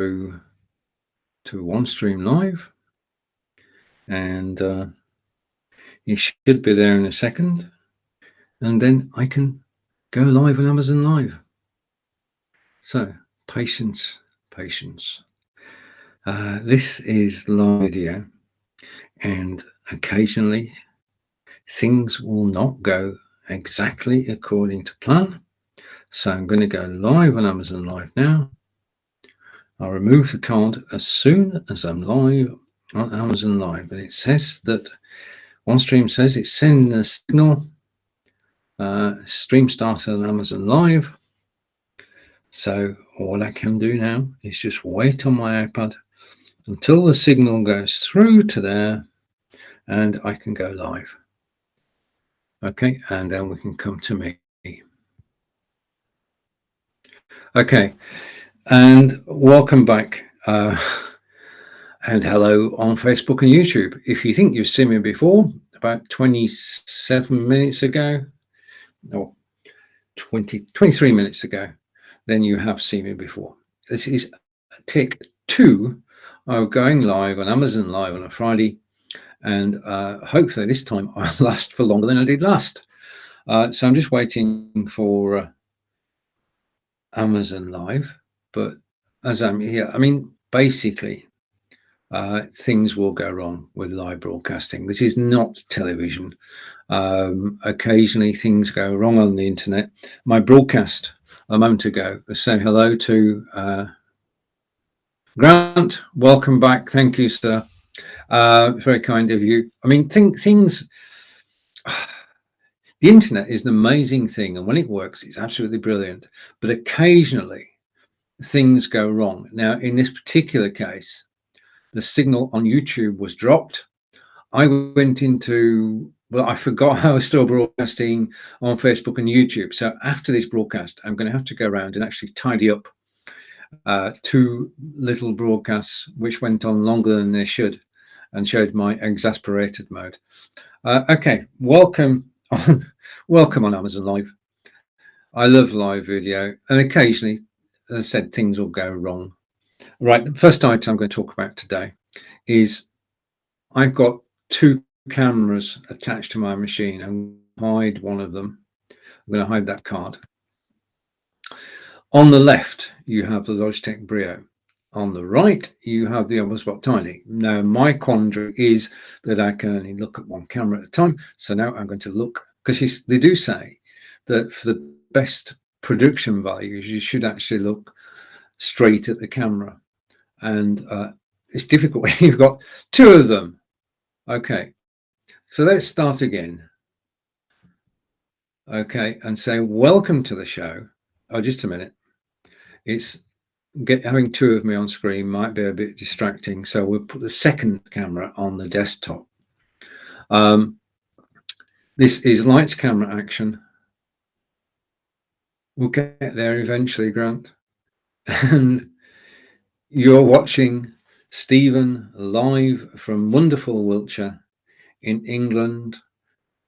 to OneStream Live, and it should be there in a second, and then I can go live on Amazon Live. So patience. This is live video, and occasionally things will not go exactly according to plan. So I'm going to go live on Amazon Live now. I'll remove the card as soon as I'm live on Amazon Live. And it says that OneStream says it's sending a signal. Stream started on Amazon Live. So all I can do now is just wait on my iPad until the signal goes through to there and I can go live. Okay, and then we can come to me. Okay, and welcome back. And hello on Facebook and YouTube. If you think you've seen me before, about 27 minutes ago, or 23 minutes ago, then you have seen me before. This is take 2 of going live on Amazon Live on a Friday, and hopefully this time I'll last for longer than I did last. So I'm just waiting for Amazon Live, but as I'm here, I mean, basically, things will go wrong with live broadcasting. This is not television. Occasionally things go wrong on the internet. My broadcast a moment ago, say hello to Grant. Welcome back. Thank you, sir. Very kind of you. I mean, things. The internet is an amazing thing, and when it works, it's absolutely brilliant. But occasionally things go wrong. Now, in this particular case, the signal on YouTube was dropped. I went into, well, I forgot I was still broadcasting on Facebook and YouTube. So after this broadcast, I'm going to have to go around and actually tidy up 2 little broadcasts which went on longer than they should and showed my exasperated mode. Okay, welcome on Amazon Live. I love live video, and occasionally, as I said, things will go wrong. Right, the first item I'm going to talk about today is I've got 2 cameras attached to my machine. I'm going to hide one of them. I'm going to hide that card. On the left, you have the Logitech Brio. On the right, you have the Spot Tiny. Now, my quandary is that I can only look at one camera at a time. So now I'm going to look, because they do say that for the best production values, you should actually look straight at the camera. And it's difficult when you've got 2 of them. Okay, so let's start again. Okay, and say welcome to the show. Oh, just a minute. It's having 2 of me on screen might be a bit distracting, so we'll put the second camera on the desktop. This is lights, camera, action. We'll get there eventually, Grant. And you're watching Stephen live from wonderful Wiltshire in England,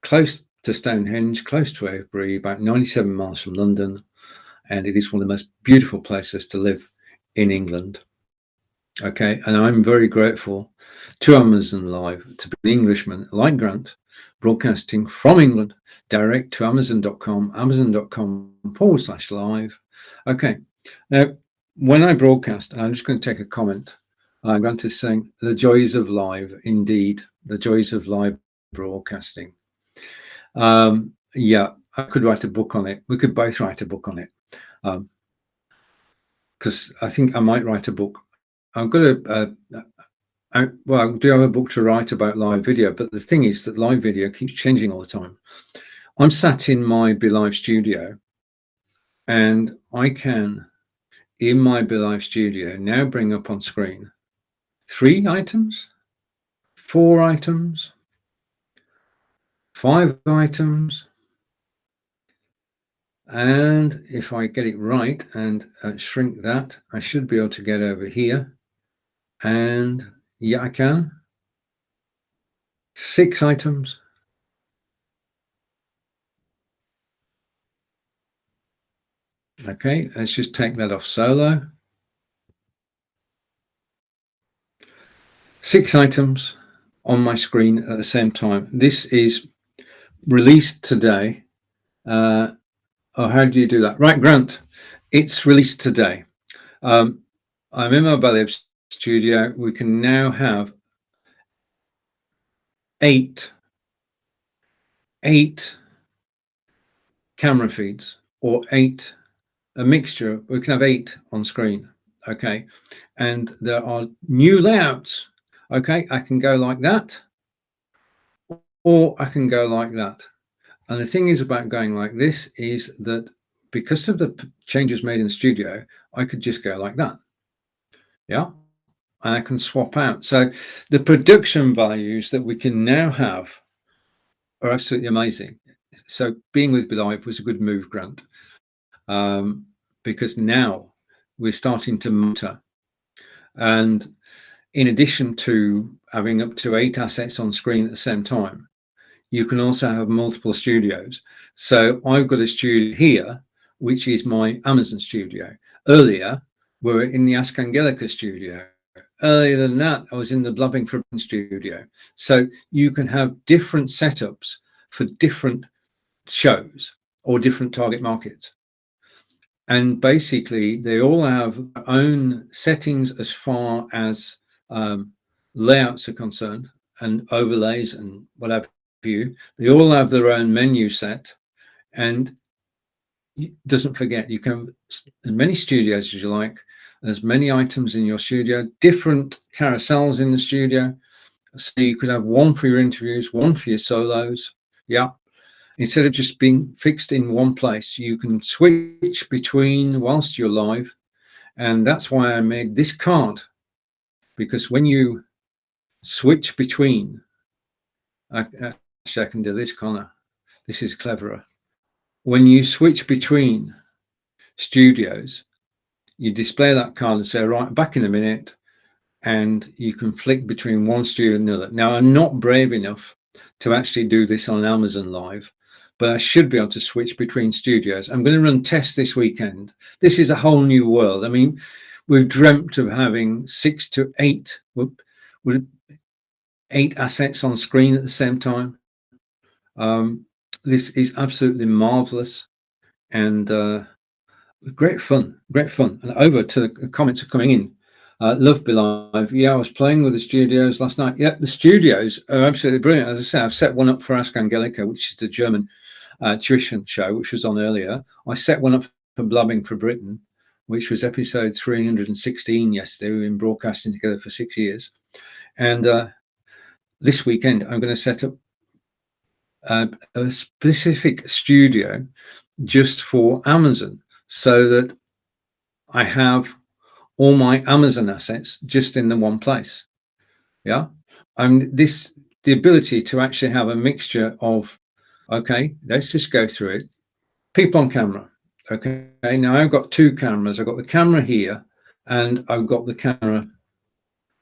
close to Stonehenge, close to Avebury, about 97 miles from London. And it is one of the most beautiful places to live in England. Okay, and I'm very grateful to Amazon Live to be an Englishman like Grant, broadcasting from England direct to amazon.com, amazon.com/live. Okay, now when I broadcast, I'm just going to take a comment. Grant is saying the joys of live, indeed, the joys of live broadcasting. Yeah, I could write a book on it. We could both write a book on it, because I think I might write a book. I'm going to, well, I do have a book to write about live video, but the thing is that live video keeps changing all the time. I'm sat in my BeLive studio, and I can, in my BeLive studio, now bring up on screen 3 items, 4 items, 5 items, and if I get it right and shrink that, I should be able to get over here. And yeah, I can. 6 items. Okay, let's just take that off solo. 6 items on my screen at the same time. This is released today. Oh, how do you do that? Right, Grant, it's released today. I'm in my Ballet studio. We can now have eight camera feeds, or a mixture. We can have 8 on screen. Okay, and there are new layouts. Okay, I can go like that, or I can go like that. And the thing is about going like this is that because of the changes made in the studio, I could just go like that. Yeah, and I can swap out. So the production values that we can now have are absolutely amazing. So being with Belive was a good move, Grant, because now we're starting to monitor. And in addition to having up to 8 assets on screen at the same time, you can also have multiple studios. So I've got a studio here, which is my Amazon studio. Earlier, we were in the Ask Angelica studio. Earlier than that, I was in the Blubbing for Britain studio. So you can have different setups for different shows or different target markets. And basically, they all have their own settings as far as layouts are concerned, and overlays and whatever. They all have their own menu set, and doesn't forget, you can have as many studios as you like, as many items in your studio, different carousels in the studio. So you could have one for your interviews, one for your solos. Yeah, instead of just being fixed in one place, you can switch between whilst you're live. And that's why I made this card, because when you switch between, actually I can do this, Connor. This is cleverer. When you switch between studios, you display that card and say, right, back in a minute, and you can flick between one studio and another. Now, I'm not brave enough to actually do this on Amazon Live, but I should be able to switch between studios. I'm going to run tests this weekend. This is a whole new world. I mean, we've dreamt of having 6 to 8 with 8 assets on screen at the same time. This is absolutely marvelous, and great fun. And over to the comments are coming in. Love Belive. Yeah, I was playing with the studios last night. Yeah, the studios are absolutely brilliant. As I say, I've set one up for Ask Angelica, which is the German tuition show, which was on earlier. I set one up for Blubbing for Britain, which was episode 316 yesterday. We've been broadcasting together for 6 years. And this weekend, I'm going to set up a specific studio just for Amazon, so that I have all my Amazon assets just in the one place. Yeah, the ability to actually have a mixture of, okay, let's just go through it. People on camera. Okay, now I've got 2 cameras. I've got the camera here and I've got the camera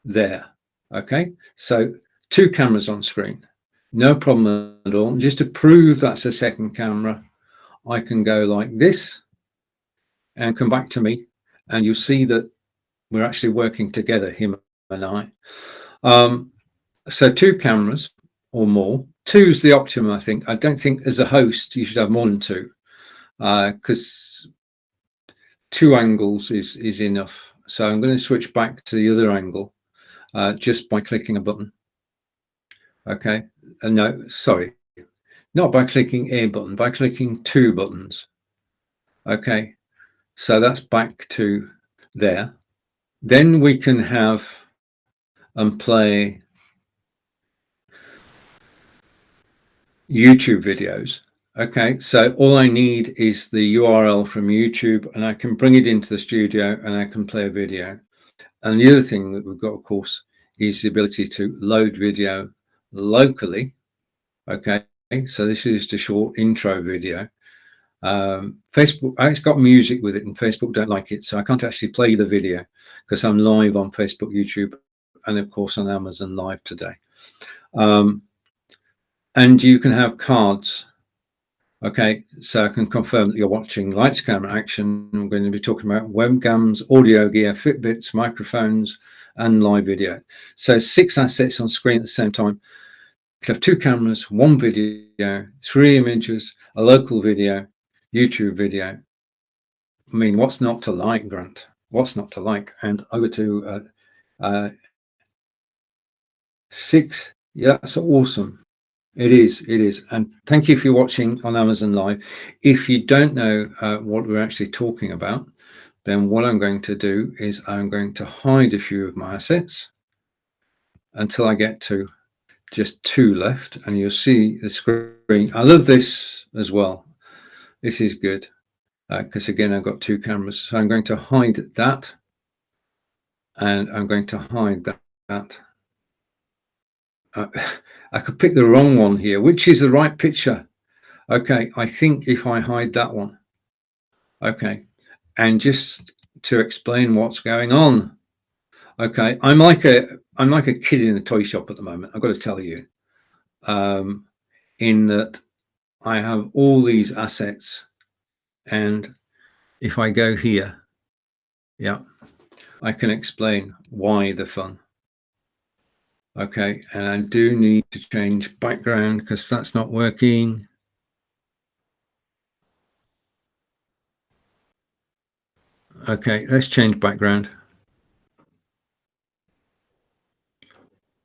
there. Okay, so 2 cameras on screen, no problem at all. Just to prove that's a second camera, I can go like this and come back to me, and you'll see that we're actually working together, him and I. So 2 cameras or more. 2 is the optimum, I think. I don't think as a host you should have more than 2, because 2 angles is enough. So I'm going to switch back to the other angle just by clicking a button. Okay, no, sorry, not by clicking a button, by clicking 2 buttons. Okay, so that's back to there. Then we can have and play YouTube videos. Okay, so all I need is the URL from YouTube, and I can bring it into the studio and I can play a video. And the other thing that we've got, of course, is the ability to load video locally. Okay, so this is just a short intro video. Facebook, it's got music with it, and Facebook don't like it, so I can't actually play the video because I'm live on Facebook, YouTube, and of course on Amazon Live today. And you can have cards Okay, so I can confirm that you're watching Lights Camera Action. I'm going to be talking about webcams, audio gear, Fitbits, microphones, and live video. So 6 assets on screen at the same time. You have 2 cameras, 1 video, 3 images, a local video, YouTube video. I mean, what's not to like, Grant? What's not to like? And over to 6. Yeah, that's awesome. It is. And thank you for watching on Amazon Live. If you don't know what we're actually talking about, then what I'm going to do is I'm going to hide a few of my assets until I get to just 2 left, and you'll see the screen. I love this as well. This is good because again, I've got 2 cameras. So I'm going to hide that, and I'm going to hide that. I could pick the wrong one here. Which is the right picture? Okay, I think if I hide that one. Okay, and just to explain what's going on. Okay, I'm like a kid in a toy shop at the moment. I've got to tell you, in that I have all these assets, and if I go here, yeah, I can explain why the fun. Okay, and I do need to change background because that's not working. Okay, let's change background.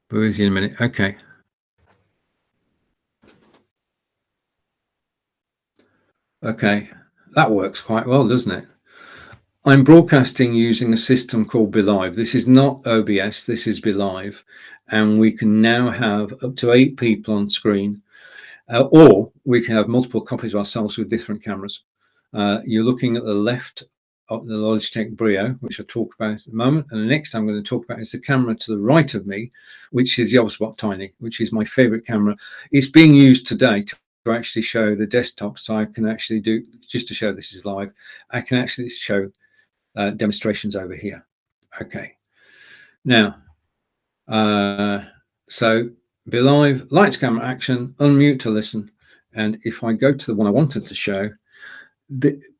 Be with you in a minute. Okay. Okay, that works quite well, doesn't it? I'm broadcasting using a system called BeLive. This is not OBS, this is BeLive. And we can now have up to 8 people on screen, or we can have multiple copies of ourselves with different cameras. You're looking at the left of the Logitech Brio, which I'll talk about at the moment. And the next I'm going to talk about is the camera to the right of me, which is the Obspot Tiny, which is my favorite camera. It's being used today to actually show the desktop. So I can actually do, just to show this is live, I can actually show demonstrations over here. Okay, now, so BeLive, lights, camera, action, unmute to listen. And if I go to the one I wanted to show,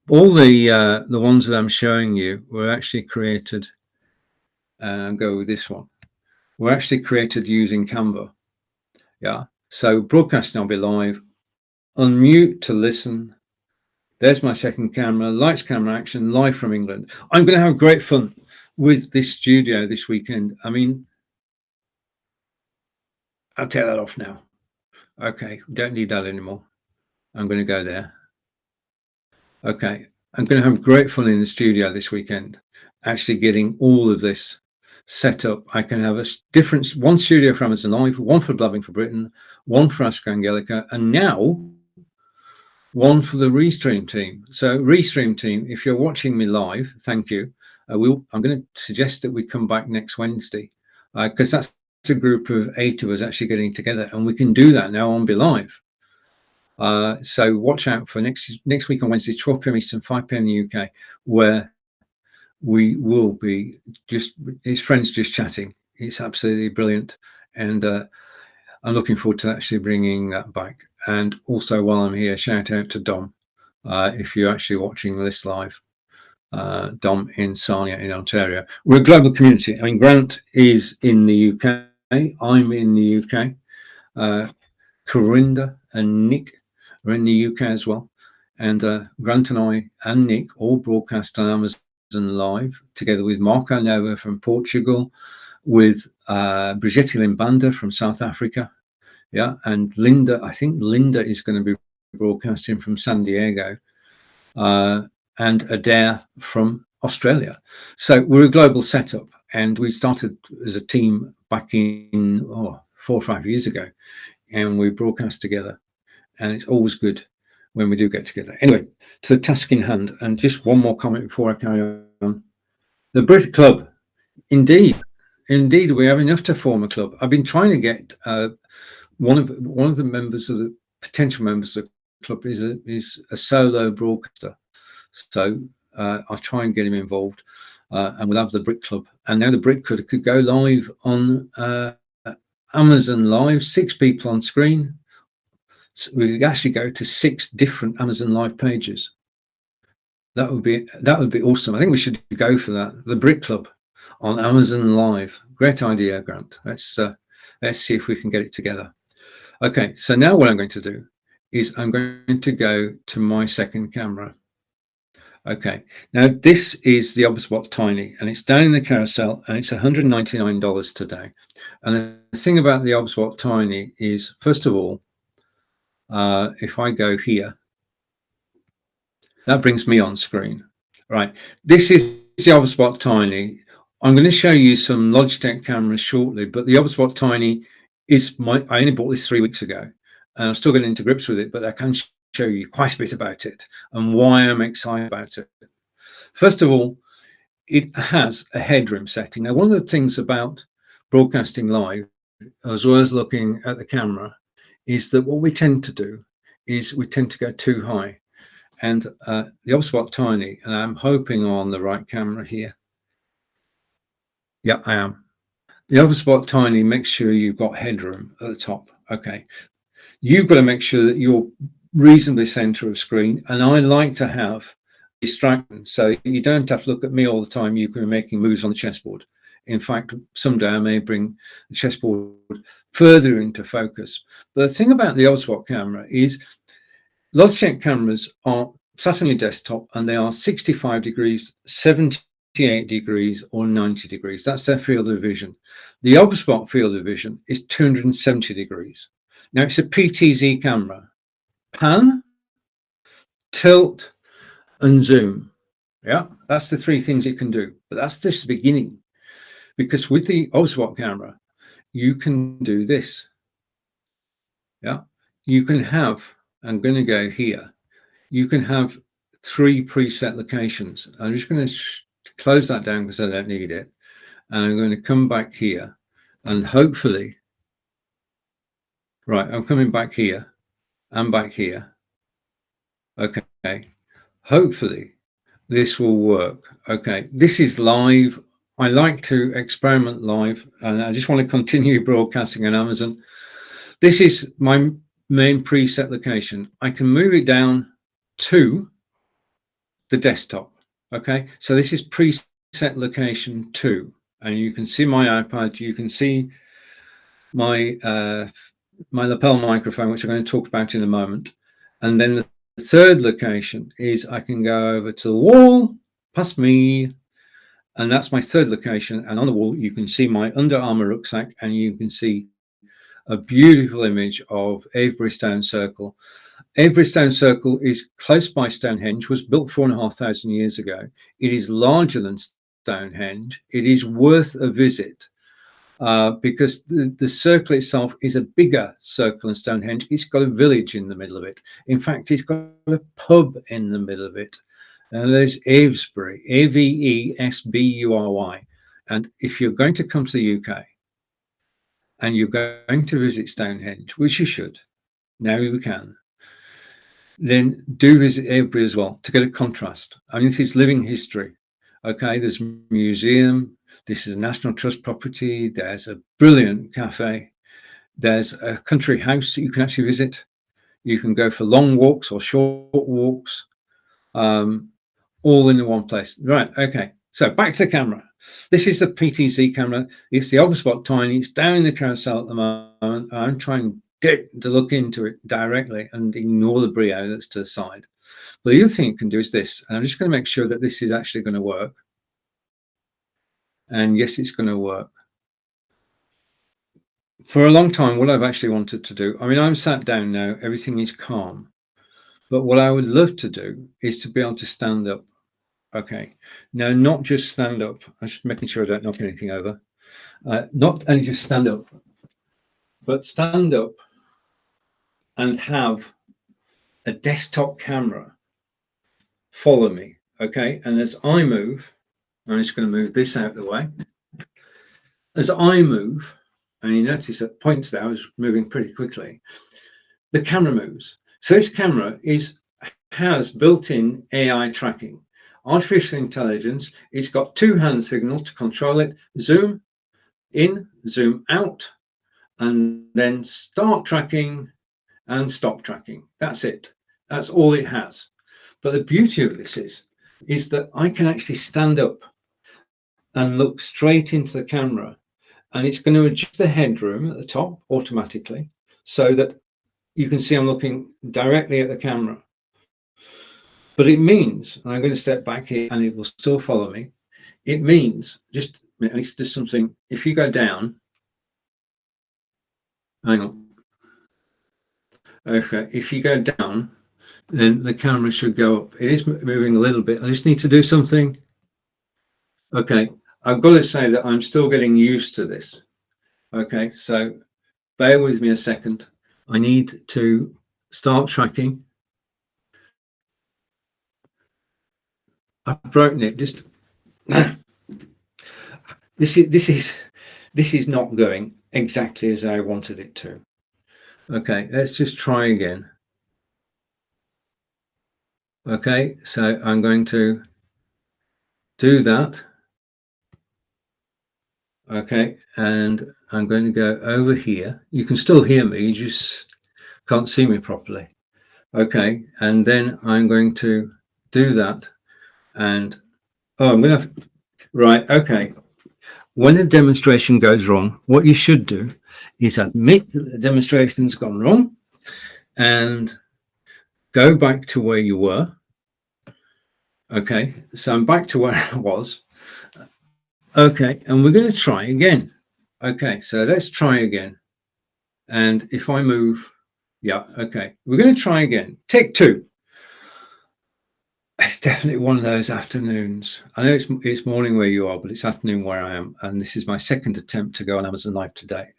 all the ones that I'm showing you were actually created, go with this one, were actually created using Canva. Yeah, so broadcasting on BeLive, unmute to listen. There's my second camera, lights, camera, action, live from England. I'm going to have great fun with this studio this weekend. I mean, I'll take that off now. Okay, don't need that anymore. I'm going to go there. Okay, I'm going to have great fun in the studio this weekend, actually getting all of this set up. I can have a different, one studio for Amazon Live, one for Blabbing for Britain, one for Ask Angelica, and now one for the Restream team. So Restream team, if you're watching me live, thank you. I'm going to suggest that we come back next Wednesday because that's a group of 8 of us actually getting together, and we can do that now on BeLive. So watch out for next week on Wednesday, 12 p.m. Eastern, 5 p.m. in the UK, where we will be just his friends just chatting. It's absolutely brilliant, and I'm looking forward to actually bringing that back. And also, while I'm here, shout out to Dom, if you're actually watching this live. Dom in Sarnia in Ontario. We're a global community. I mean, Grant is in the UK. I'm in the UK. Corinda and Nick are in the UK as well. And Grant and I and Nick all broadcast on Amazon Live, together with Marco Nova from Portugal, with Brigitte Limbanda from South Africa. Yeah, and Linda, I think Linda is going to be broadcasting from San Diego. And Adair from Australia. So we're a global setup, and we started as a team back in 4 or 5 years ago, and we broadcast together, and it's always good when we do get together. Anyway, to the task in hand, and just one more comment before I carry on. The Brit Club, indeed, we have enough to form a club. I've been trying to get one of the members of the potential members of the club is a solo broadcaster. So I'll try and get him involved, and we'll have the Brit Club. And now the Brit Club could go live on Amazon Live, 6 people on screen, So we could actually go to 6 different Amazon Live pages. That would be awesome. I think we should go for that. The Brick Club on Amazon Live. Great idea, Grant. Let's see if we can get it together. Okay, so now what I'm going to do is I'm going to go to my second camera. Okay, now this is the Obspot Tiny, and it's down in the carousel, and it's $199 today. And the thing about the Obspot Tiny is, first of all, if I go here, that brings me on screen. Right, this is the Obspot Tiny. I'm going to show you some Logitech cameras shortly, but the Obspot Tiny is I only bought this 3 weeks ago, and I'm still getting into grips with it, but I can show you quite a bit about it and why I'm excited about it. First of all, it has a headroom setting. Now, one of the things about broadcasting live, as well as looking at the camera, is that what we tend to do is we tend to go too high. And the Obspot Tiny, and I'm hoping I'm on the right camera here. Yeah, I am. The Obspot Tiny makes sure you've got headroom at the top. Okay. You've got to make sure that you're reasonably center of screen. And I like to have distraction, so you don't have to look at me all the time. You can be making moves on the chessboard. In fact, someday I may bring the chessboard further into focus. But the thing about the Obspot camera is Logitech cameras are sat on your desktop, and they are 65 degrees, 78 degrees, or 90 degrees. That's their field of vision. The Obspot field of vision is 270 degrees. Now, it's a PTZ camera. Pan, tilt, and zoom. Yeah, that's the 3 things it can do. But that's just the beginning, because with the Obspot camera, you can do this. Yeah, you can have, I'm going to go here, you can have 3 preset locations. I'm just going to close that down because I don't need it. And I'm going to come back here, and hopefully, right, I'm coming back here and back here. Okay, hopefully this will work. Okay, this is live. I like to experiment live, and I just want to continue broadcasting on Amazon. This is my main preset location. I can move it down to the desktop. Okay, so this is preset location 2, and you can see my iPad. You can see my my lapel microphone, which I'm going to talk about in a moment. And then the 3rd location is I can go over to the wall, past me, and that's my 3rd location. And on the wall, you can see my Under Armour rucksack, and you can see a beautiful image of Avebury Stone Circle. Avebury Stone Circle is close by Stonehenge, was built 4,500 years ago. It is larger than Stonehenge. It is worth a visit. Because the circle itself is a bigger circle than Stonehenge. It's got a village in the middle of it. In fact, it's got a pub in the middle of it. And there's Avesbury, Avesbury. And if you're going to come to the UK and you're going to visit Stonehenge, which you should, now you can, then do visit Avebury as well to get a contrast. I mean, this is living history. Okay, there's a museum. This is a National Trust property. There's a brilliant cafe. There's a country house that you can actually visit. You can go for long walks or short walks, all in one place. Right, okay. So back to the camera. This is the PTZ camera. It's the Obspot Tiny. It's down in the carousel at the moment. I'm trying to look into it directly and ignore the Brio that's to the side. But the other thing you can do is this, and I'm just going to make sure that this is actually going to work. And yes, it's going to work. For a long time, what I've actually wanted to do, I mean, I'm sat down now, everything is calm. But what I would love to do is to be able to stand up. Okay, now not just stand up, I'm just making sure I don't knock anything over. Not only just stand up, but stand up and have a desktop camera follow me. Okay, and as I move, I'm just going to move this out of the way. As I move, and you notice at points there I was moving pretty quickly, the camera moves. So this camera has built-in AI tracking, artificial intelligence. It's got 2 hand signals to control it: zoom in, zoom out, and then start tracking and stop tracking. That's it. That's all it has. But the beauty of this is that I can actually stand up and look straight into the camera, and it's going to adjust the headroom at the top automatically so that you can see I'm looking directly at the camera. But it means, and I'm going to step back here and it will still follow me. It means, just let's do something. If you go down, hang on. Okay, if you go down, then the camera should go up. It is moving a little bit. I just need to do something. Okay, I've got to say that I'm still getting used to this. Okay, so bear with me a second. I need to start tracking. I've broken it. Just this is not going exactly as I wanted it to. Okay, let's just try again. Okay, so I'm going to do that. Okay, and I'm going to go over here. You can still hear me, you just can't see me properly. Okay, and then I'm going to do that. And oh, I'm going to have, right, okay. When a demonstration goes wrong, what you should do is admit that the demonstration's gone wrong and go back to where you were. Okay, so I'm back to where I was. Okay, and we're going to try again. Okay, so let's try again. And if I move, yeah, okay, we're going to try again. Take two. It's definitely one of those afternoons. I know it's morning where you are, but it's afternoon where I am. And this is my second attempt to go on Amazon Live today.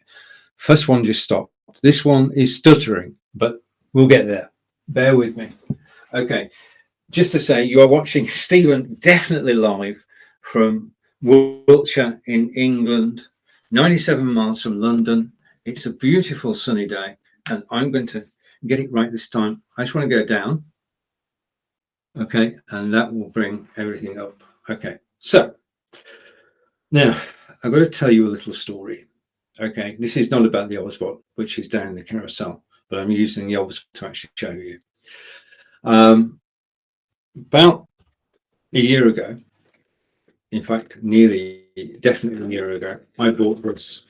First one just stopped. This one is stuttering, but we'll get there. Bear with me. Okay, just to say, you are watching Stephen definitely live from Wiltshire in England, 97 miles from London. It's a beautiful sunny day, and I'm going to get it right this time. I just want to go down. Okay, and that will bring everything up. Okay, so now I've got to tell you a little story. Okay, this is not about the Oswald, which is down in the carousel, but I'm using the Oswald to actually show you. About a year ago, in fact, definitely a year ago, I bought this.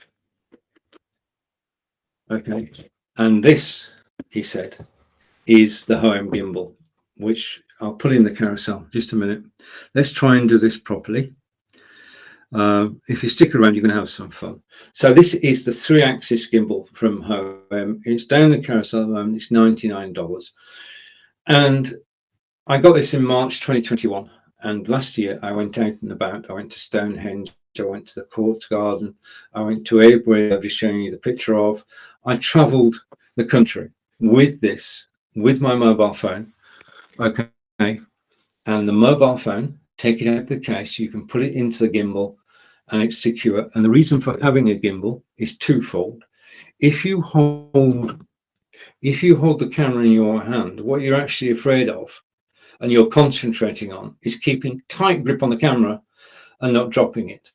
Okay, and this, he said, is the home gimbal, which I'll put in the carousel. Just a minute. Let's try and do this properly. If you stick around, you're going to have some fun. So this is the 3-axis gimbal from home. It's down the carousel at the moment. It's $99. And I got this in March 2021. And last year I went out and about. I went to Stonehenge. I went to the Court Garden. I went to everywhere I've just shown you the picture of. I travelled the country with this, with my mobile phone. Okay. And the mobile phone, take it out of the case, you can put it into the gimbal and it's secure. And the reason for having a gimbal is twofold. If you hold the camera in your hand, what you're actually afraid of and you're concentrating on is keeping tight grip on the camera and not dropping it.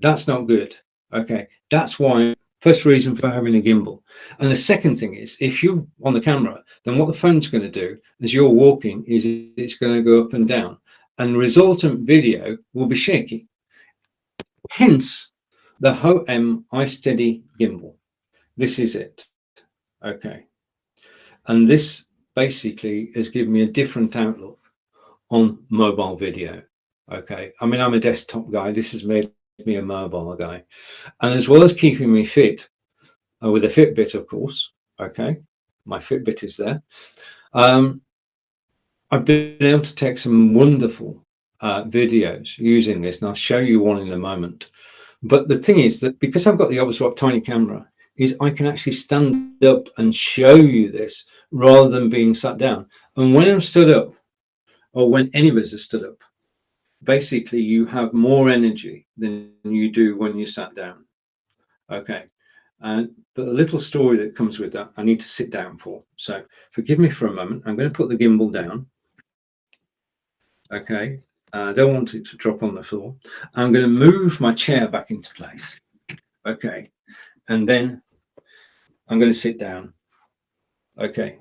That's not good. Okay, that's why first reason for having a gimbal. And the second thing is, if you're on the camera, then what the phone's going to do as you're walking is it's going to go up and down, and the resultant video will be shaky. Hence the HOEM iSteady gimbal. This is it. Okay, and this basically has given me a different outlook on mobile video. Okay, I mean, I'm a desktop guy. This has made me a mobile guy, and as well as keeping me fit with a Fitbit, of course. Okay, my Fitbit is there. I've been able to take some wonderful videos using this, and I'll show you one in a moment. But the thing is that because I've got the Obswap tiny camera, is I can actually stand up and show you this rather than being sat down. And when I'm stood up, or when any of us are stood up, basically you have more energy than you do when you sat down. Okay, but the little story that comes with that I need to sit down for, so forgive me for a moment. I'm going to put the gimbal down. Okay, I don't want it to drop on the floor. I'm going to move my chair back into place. Okay, and then I'm going to sit down. Okay.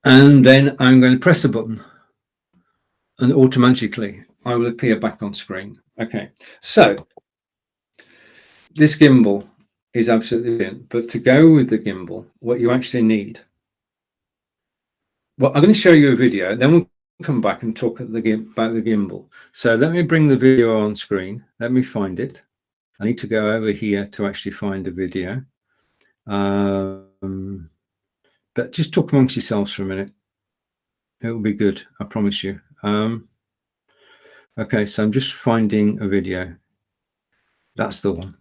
And then I'm going to press the button and automatically I will appear back on screen. Okay. So this gimbal is absolutely brilliant, but to go with the gimbal, what you actually need. Well, I'm going to show you a video, then we'll come back and talk about the gimbal. So let me bring the video on screen. Let me find it. I need to go over here to actually find the video. But just talk amongst yourselves for a minute. It will be good, I promise you. Okay, so I'm just finding a video. That's the one.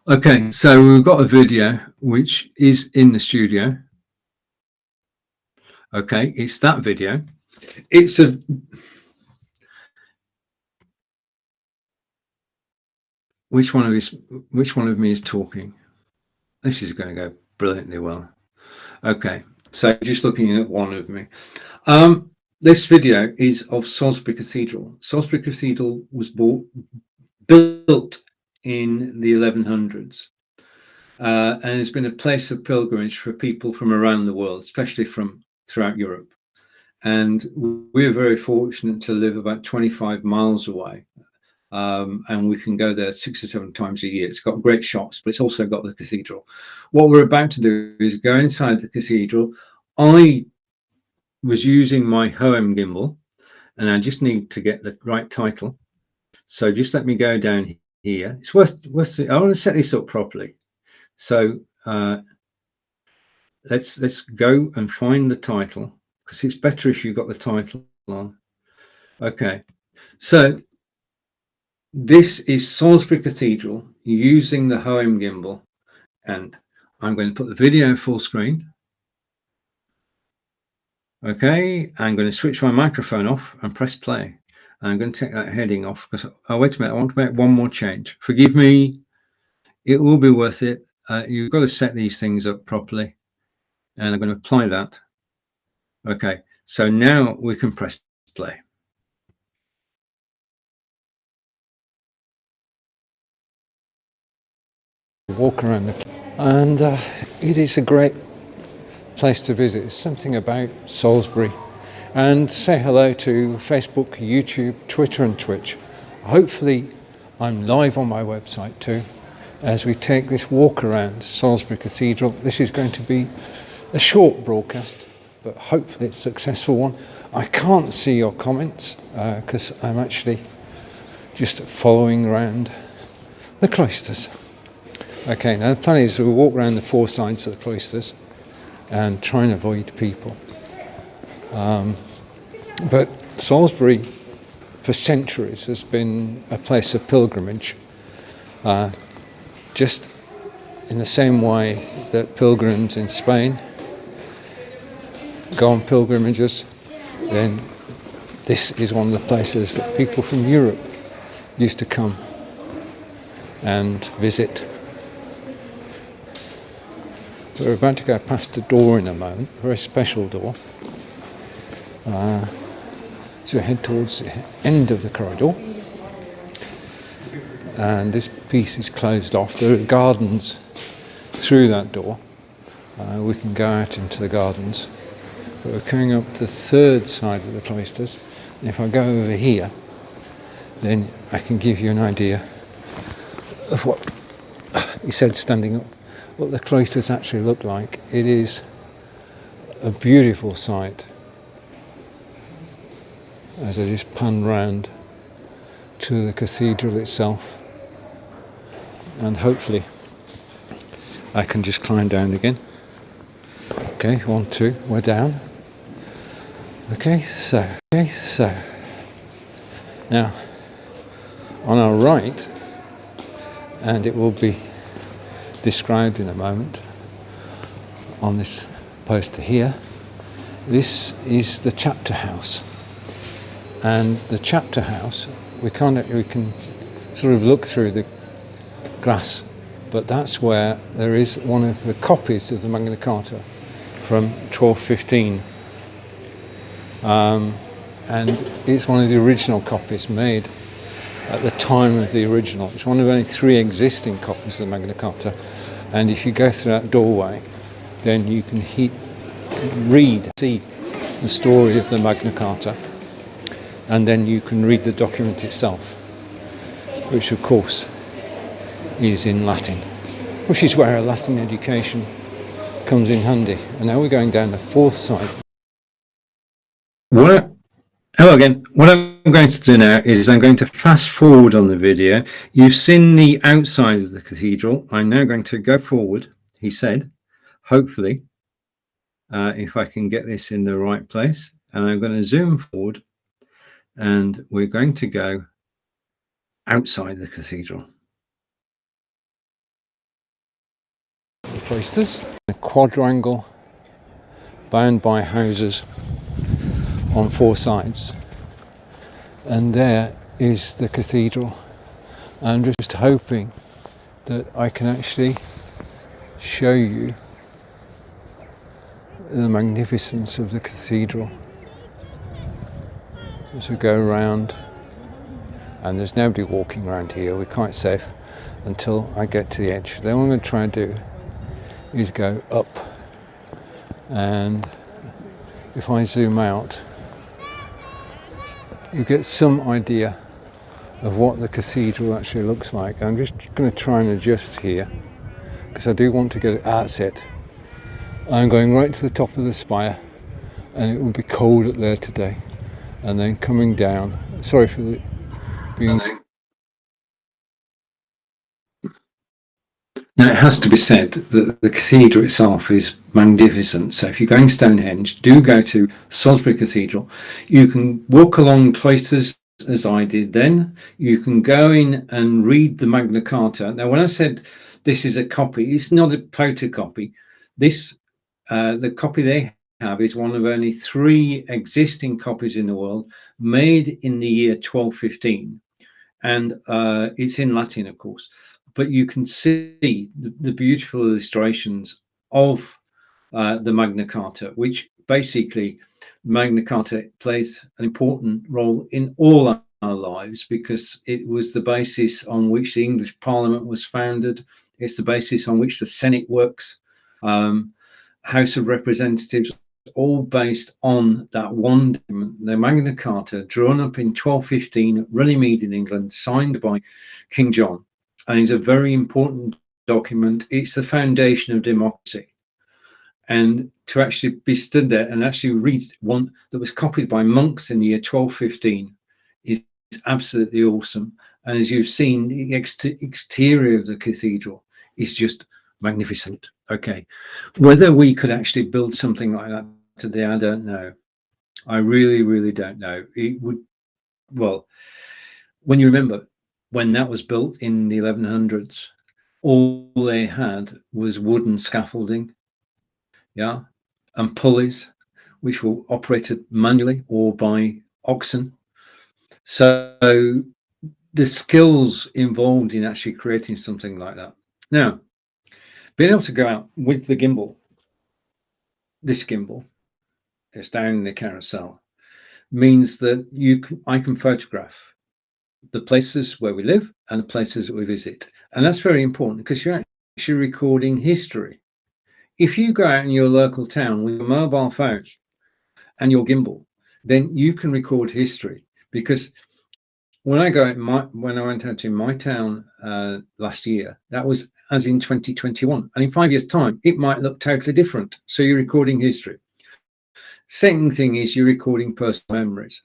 Okay, so we've got a video which is in the studio. Okay, it's that video. It's a which one of me is talking? This is going to go brilliantly well. Okay, so just looking at one of me. This video is of Salisbury Cathedral. Salisbury Cathedral was built in the 1100s, and has been a place of pilgrimage for people from around the world, especially from throughout Europe. And we're very fortunate to live about 25 miles away, and we can go there 6 or 7 times a year. It's got great shops, but it's also got the cathedral. What we're about to do is go inside the cathedral. I was using my Hoem gimbal, and I just need to get the right title. So just let me go down here. It's worth I want to set this up properly. So let's go and find the title, because it's better if you've got the title on. Okay, so this is Salisbury Cathedral using the Hoem gimbal, and I'm going to put the video full screen. Okay, I'm going to switch my microphone off and press play. I'm going to take that heading off because, oh, wait a minute, I want to make one more change. Forgive me, it will be worth it. You've got to set these things up properly, and I'm going to apply that. Okay, so now we can press play. Walk around and it is a great place to visit. There's something about Salisbury. And say hello to Facebook, YouTube, Twitter and Twitch. Hopefully I'm live on my website too as we take this walk around Salisbury Cathedral. This is going to be a short broadcast, but hopefully it's a successful one. I can't see your comments because I'm actually just following around the cloisters. Okay, now the plan is we'll walk around the 4 sides of the cloisters and try and avoid people. But Salisbury for centuries has been a place of pilgrimage, just in the same way that pilgrims in Spain go on pilgrimages. Then this is one of the places that people from Europe used to come and visit. We're about to go past a door in a moment, a very special door. So we head towards the end of the corridor. And this piece is closed off. There are gardens through that door. We can go out into the gardens. But we're coming up the 3rd side of the cloisters. And if I go over here, then I can give you an idea of what he said standing up, what the cloisters actually look like. It is a beautiful sight. As I just pan round to the cathedral itself, and hopefully I can just climb down again. Okay, 1, 2, we're down. Okay, so now on our right, and it will be described in a moment on this poster here, this is the chapter house. And the chapter house, we can sort of look through the glass, but that's where there is one of the copies of the Magna Carta from 1215. And it's one of the original copies made at the time of the original. It's one of only 3 existing copies of the Magna Carta. And if you go through that doorway, then you can see the story of the Magna Carta, and then you can read the document itself, which of course is in Latin, which is where a Latin education comes in handy. And now we're going down the fourth side. Hello again. What I'm going to do now is I'm going to fast forward on the video. You've seen the outside of the cathedral. I'm now going to go forward, he said, hopefully, if I can get this in the right place. And I'm going to zoom forward, and we're going to go outside the cathedral. The cloisters, a quadrangle bound by houses on four sides, and there is the cathedral. I'm just hoping that I can actually show you the magnificence of the cathedral as we go around. And there's nobody walking around here, we're quite safe until I get to the edge. Then what I'm going to try and do is go up, and if I zoom out, you get some idea of what the cathedral actually looks like. I'm just going to try and adjust here because I do want to get it. That's it. I'm going right to the top of the spire, and it will be cold up there today, and then coming down. Sorry for the being. Now, it has to be said that the cathedral itself is magnificent. So if you're going Stonehenge, do go to Salisbury Cathedral. You can walk along cloisters, as I did then. You can go in and read the Magna Carta. Now, when I said this is a copy, it's not a photocopy. The copy they have is one of only 3 existing copies in the world, made in the year 1215. And it's in Latin, of course. But you can see the beautiful illustrations of the Magna Carta, which basically Magna Carta plays an important role in all our lives because it was the basis on which the English Parliament was founded. It's the basis on which the Senate works, House of Representatives, all based on that one document, the Magna Carta, drawn up in 1215 at Runnymede in England, signed by King John. And it's a very important document. It's the foundation of democracy. And to actually be stood there and actually read one that was copied by monks in the year 1215 is absolutely awesome. And as you've seen, the exterior of the cathedral is just magnificent. Okay, whether we could actually build something like that today, I don't know. I really, really don't know. It would, well, when you remember, when that was built in the 1100s, all they had was wooden scaffolding, yeah, and pulleys, which were operated manually or by oxen. So the skills involved in actually creating something like that. Now, being able to go out with the gimbal, this gimbal, it's down in the carousel, means that I can photograph the places where we live and the places that we visit. And that's very important because you're actually recording history. If you go out in your local town with your mobile phone and your gimbal, then you can record history. Because when I went out in my town last year, that was as in 2021. And in 5 years' time, it might look totally different. So you're recording history. Second thing is you're recording personal memories.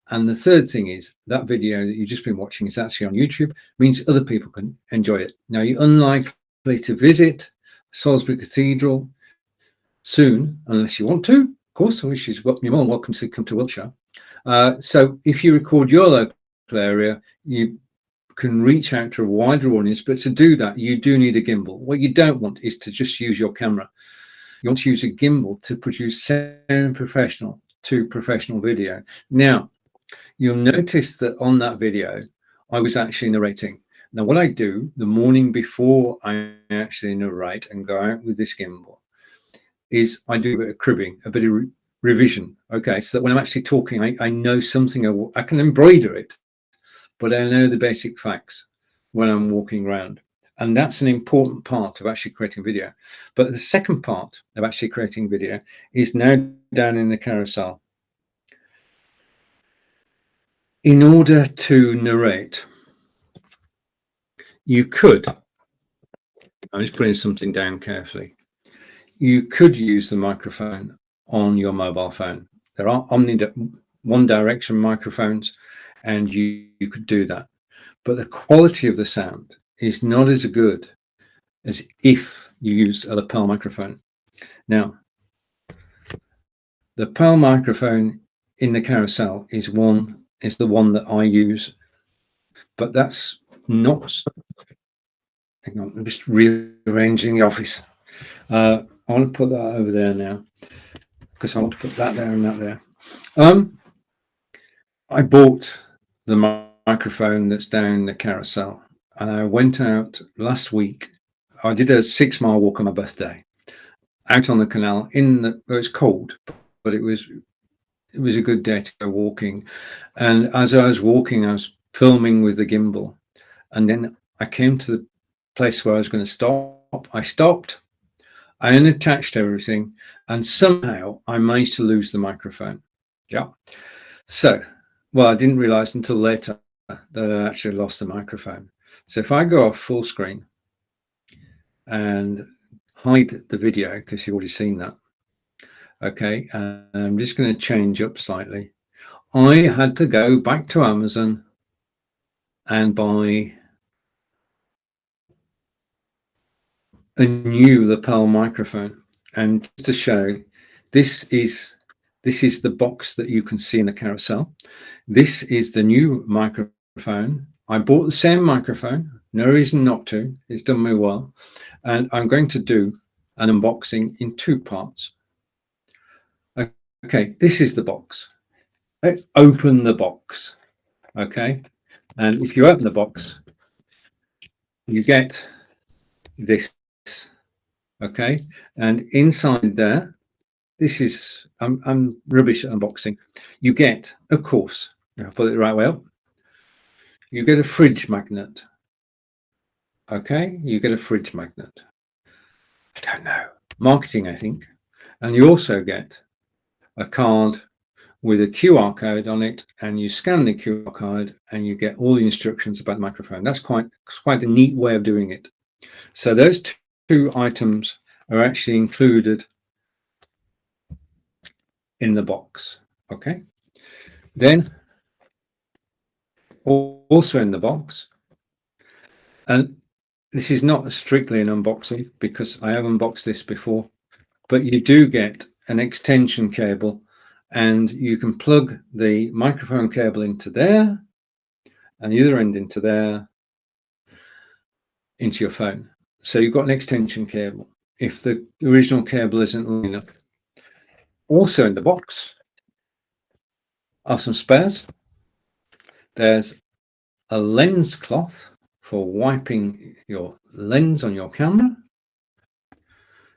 And the third thing is that video that you've just been watching is actually on YouTube, means other people can enjoy it. Now, you're unlikely to visit Salisbury Cathedral soon, unless you want to, of course, which is you're more than welcome to come to Wiltshire. So if you record your local area, you can reach out to a wider audience, but to do that, you do need a gimbal. What you don't want is to just use your camera. You want to use a gimbal to produce semi-professional to professional video. Now, you'll notice that on that video, I was actually narrating. Now, what I do the morning before I actually narrate and go out with this gimbal is I do a bit of cribbing, a bit of revision. Okay, so that when I'm actually talking, I know something. I can embroider it, but I know the basic facts when I'm walking around. And that's an important part of actually creating video. But the second part of actually creating video is now down in the carousel. In order to narrate, you could, I'm just putting something down carefully, you could use the microphone on your mobile phone. There are one direction microphones, and you could do that. But the quality of the sound is not as good as if you use a lapel microphone. Now, the lapel microphone in the carousel is the one that I use, but that's not. Hang on, I'm just rearranging the office. I want to put that over there now because I want to put that there and that there. I bought the microphone that's down the carousel, and I went out last week. I did a 6-mile walk on my birthday, out on the canal. It was cold, but it was a good day to go walking. And as I was walking, I was filming with the gimbal, and then I came to the place where I was going to stop. I stopped, I unattached everything, and somehow I managed to lose the microphone. Yeah. So, well, I didn't realize until later that I actually lost the microphone. So if I go off full screen and hide the video, because you've already seen that. Okay, and I'm just going to change up slightly. I had to go back to Amazon and buy a new lapel microphone. And just to show, this is the box that you can see in the carousel. This is the new microphone. I bought the same microphone, no reason not to. It's done me well. And I'm going to do an unboxing in 2 parts. Okay, this is the box. Let's open the box. Okay, and if you open the box, you get this. Okay, and inside there, this is, I'm rubbish at unboxing. You get, of course, I'll put it the right way up, you get a fridge magnet. Okay, you get a fridge magnet. I don't know, marketing, I think. And you also get a card with a QR code on it, and you scan the QR code and you get all the instructions about the microphone. That's quite a neat way of doing it. So those 2 items are actually included in the box. Okay, then also in the box, and this is not strictly an unboxing because I have unboxed this before, but you do get an extension cable, and you can plug the microphone cable into there and the other end into there, into your phone. So you've got an extension cable if the original cable isn't long enough. Also in the box are some spares. There's a lens cloth for wiping your lens on your camera.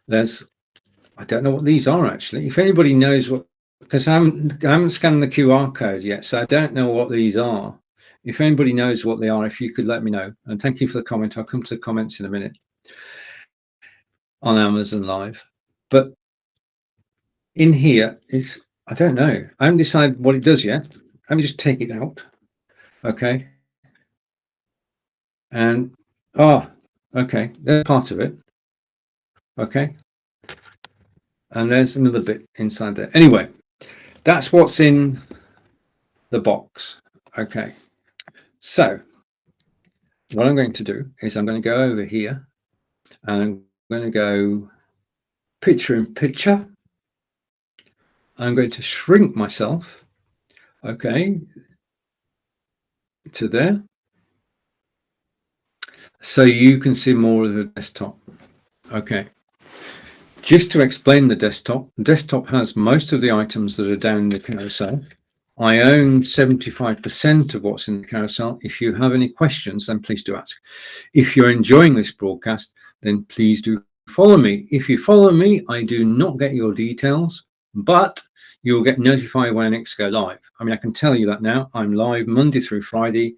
There's, I don't know what these are actually. If anybody knows what, because I haven't scanned the QR code yet, so I don't know what these are. If anybody knows what they are, if you could let me know. And thank you for the comment. I'll come to the comments in a minute on Amazon Live. But in here is, I don't know. I haven't decided what it does yet. Let me just take it out. Okay. And, okay, there's part of it. Okay. And there's another bit inside there. Anyway, that's what's in the box. Okay. So what I'm going to do is I'm going to go over here and I'm going to go picture in picture. I'm going to shrink myself, okay, to there, so you can see more of the desktop. Okay. Just to explain the desktop has most of the items that are down the carousel. I own 75% of what's in the carousel. If you have any questions, then please do ask. If you're enjoying this broadcast, then please do follow me. If you follow me, I do not get your details, but you'll get notified when I next go live. I mean, I can tell you that now. I'm live Monday through Friday,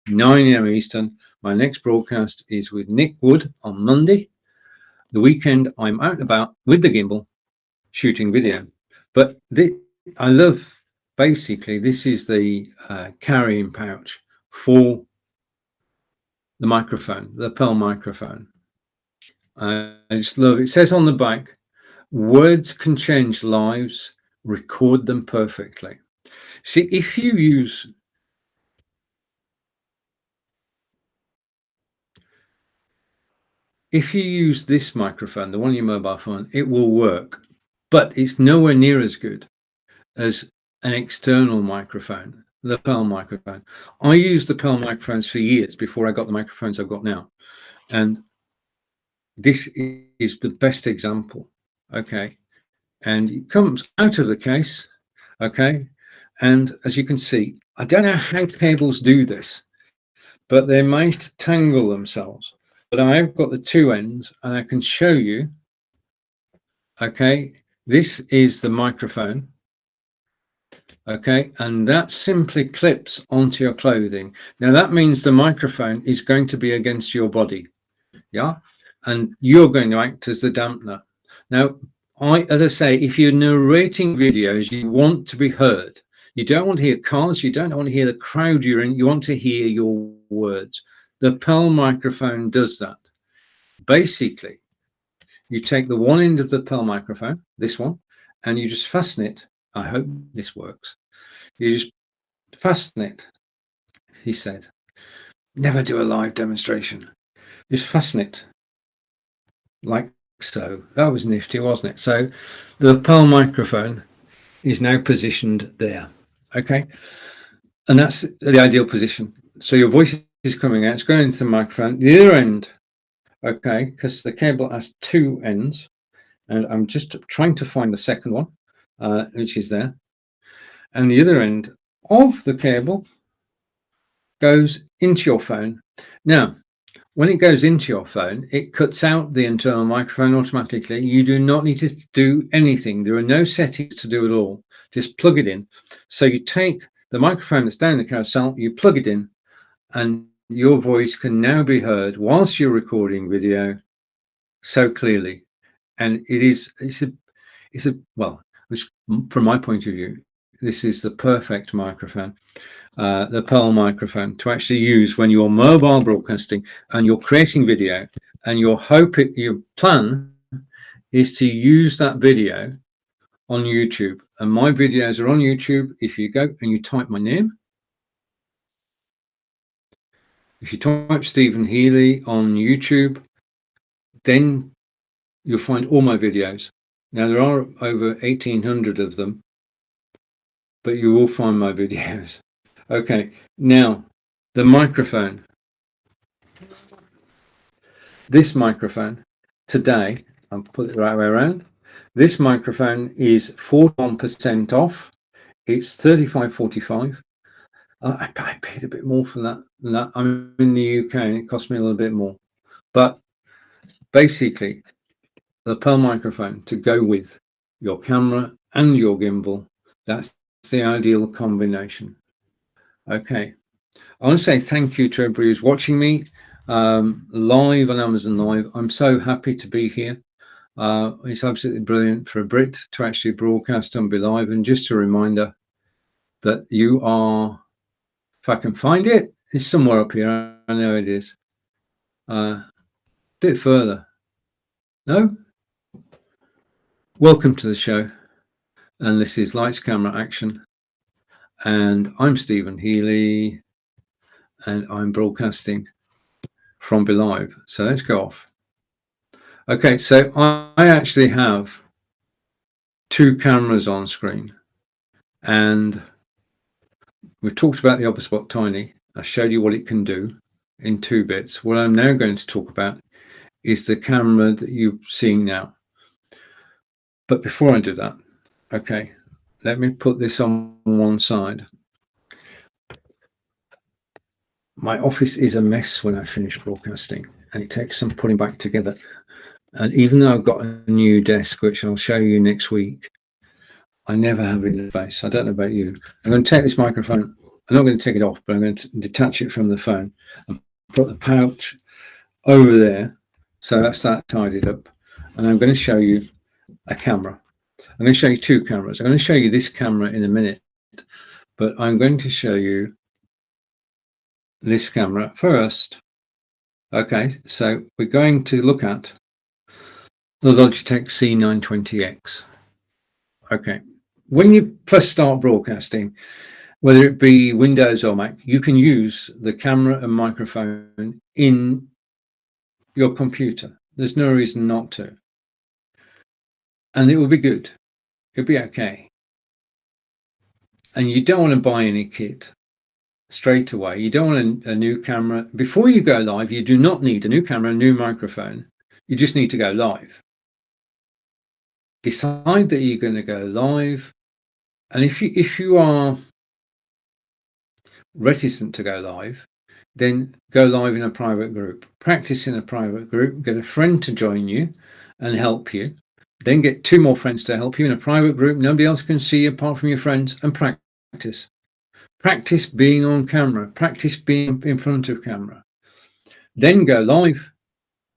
9 AM Eastern, My next broadcast is with Nick Wood on Monday. The weekend, I'm out and about with the gimbal shooting video. But I love, basically, this is the carrying pouch for the microphone, the Pearl microphone. I just love it. It says on the back, words can change lives, record them perfectly. See, if you use this microphone, the one on your mobile phone, it will work, but it's nowhere near as good as an external microphone, the Pearl microphone. I used the Pearl microphones for years before I got the microphones I've got now. And this is the best example, okay? And it comes out of the case, okay? And as you can see, I don't know how cables do this, but they manage to tangle themselves. But I've got the two ends and I can show you, okay? This is the microphone, okay? And that simply clips onto your clothing. Now that means the microphone is going to be against your body, yeah? And you're going to act as the dampener. Now, as I say, if you're narrating videos, you want to be heard. You don't want to hear cars, you don't want to hear the crowd you're in, you want to hear your words. The Pearl microphone does that. Basically, you take the one end of the Pearl microphone, this one, and you just fasten it. I hope this works. You just fasten it, he said. Never do a live demonstration. Just fasten it like so. That was nifty, wasn't it? So the Pearl microphone is now positioned there, okay? And that's the ideal position. So your voice is coming out, it's going into the microphone. The other end, okay, because the cable has two ends, and I'm just trying to find the second one, which is there. And the other end of the cable goes into your phone. Now, when it goes into your phone, it cuts out the internal microphone automatically. You do not need to do anything. There are no settings to do at all. Just plug it in. So you take the microphone that's down the carousel, you plug it in, and your voice can now be heard whilst you're recording video so clearly. And well, which from my point of view, this is the perfect microphone. The Pearl microphone to actually use when you're mobile broadcasting and you're creating video, and your plan is to use that video on YouTube. And my videos are on YouTube. If you go and you type my name, if you type Stephen Healey on YouTube, then you'll find all my videos. Now there are over 1,800 of them, but you will find my videos. Okay, now the microphone. This microphone today, I'll put it the right way around. This microphone is 41% off. It's $35.45. I paid a bit more for that. I'm in the UK and it cost me a little bit more. But basically, the Pearl microphone to go with your camera and your gimbal, that's the ideal combination. Okay, I want to say thank you to everybody who's watching me live on Amazon Live. I'm so happy to be here. It's absolutely brilliant for a Brit to actually broadcast and be live. And just a reminder that you are, if I can find it, it's somewhere up here. I know it is. A bit further. No? Welcome to the show. And this is Lights, Camera, Action. And I'm Stephen Healey. And I'm broadcasting from Be Live. So let's go off. Okay, so I actually have two cameras on screen, and we've talked about the Oberspot Tiny. I showed you what it can do in 2 bits. What I'm now going to talk about is the camera that you're seeing now. But before I do that, okay, let me put this on one side. My office is a mess when I finish broadcasting, and it takes some putting back together. And even though I've got a new desk, which I'll show you next week, I never have interface. I don't know about you. I'm going to take this microphone. I'm not going to take it off, but I'm going to detach it from the phone and put the pouch over there. So that's that tidied up. And I'm going to show you a camera. I'm going to show you two cameras. I'm going to show you this camera in a minute, but I'm going to show you this camera first. Okay, so we're going to look at the Logitech C920X. Okay, when you first start broadcasting, whether it be Windows or Mac, you can use the camera and microphone in your computer. There's no reason not to. And it will be good. It'll be okay. And you don't want to buy any kit straight away. You don't want a new camera. Before you go live, you do not need a new camera, a new microphone. You just need to go live. Decide that you're going to go live. And if you are reticent to go live, then go live in a private group. Practice in a private group. Get a friend to join you and help you. Then get two more friends to help you in a private group. Nobody else can see you apart from your friends, and practice. Practice being on camera. Practice being in front of camera. Then go live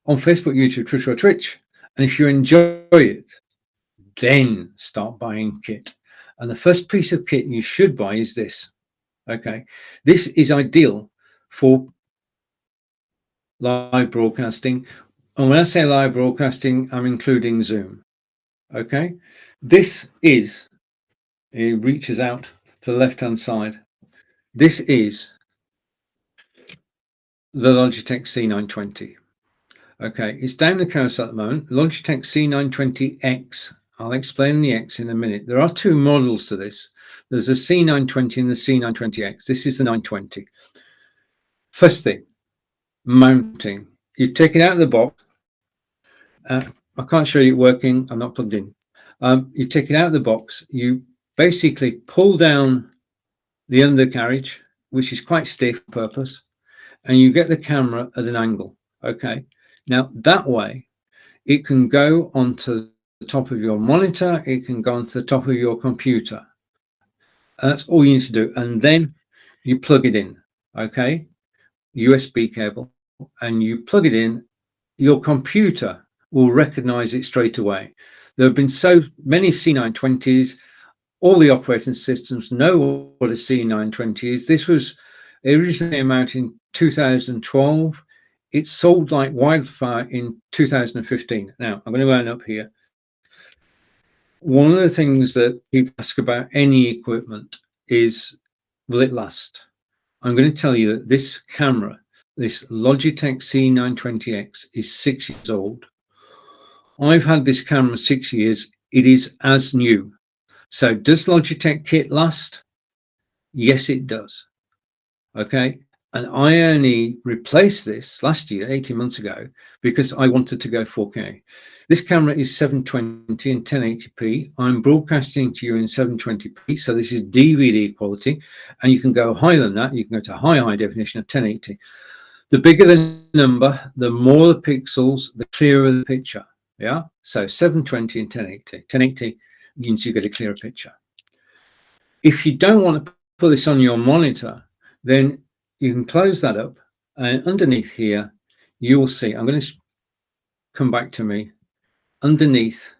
on Facebook, YouTube, Twitter, or Twitch. And if you enjoy it, then start buying kit. And the first piece of kit you should buy is this. Okay, this is ideal for live broadcasting. And when I say live broadcasting, I'm including Zoom. Okay, this is, it reaches out to the left-hand side. This is the Logitech C920. Okay, it's down the carousel at the moment. Logitech C920X. I'll explain the X in a minute. There are two models to this. There's the C920 and the C920X. This is the 920. First thing, mounting. You take it out of the box. I can't show you it working. I'm not plugged in. You take it out of the box. You basically pull down the undercarriage, which is quite stiff on purpose, and you get the camera at an angle. Okay. Now that way, it can go onto the top of your monitor. It can go onto the top of your computer. And that's all you need to do. And then you plug it in. Okay. USB cable, and you plug it in. Your computer will recognize it straight away. There have been so many C920s. All the operating systems know what a C920 is. This was originally came out in 2012. It sold like wildfire in 2015. Now, I'm going to run up here. One of the things that people ask about any equipment is, will it last? I'm going to tell you that this camera, this Logitech C920X, is 6 years old. I've had this camera 6 years. It is as new. So does Logitech kit last? Yes, it does. Okay. And I only replaced this last year, 18 months ago, because I wanted to go 4K. This camera is 720 and 1080p. I'm broadcasting to you in 720p. So this is DVD quality. And you can go higher than that. You can go to high definition of 1080. The bigger the number, the more the pixels, the clearer the picture. Yeah. So 720 and 1080. 1080 means you get a clearer picture. If you don't want to put this on your monitor, then you can close that up, and underneath here you will see, I'm going to come back to me, underneath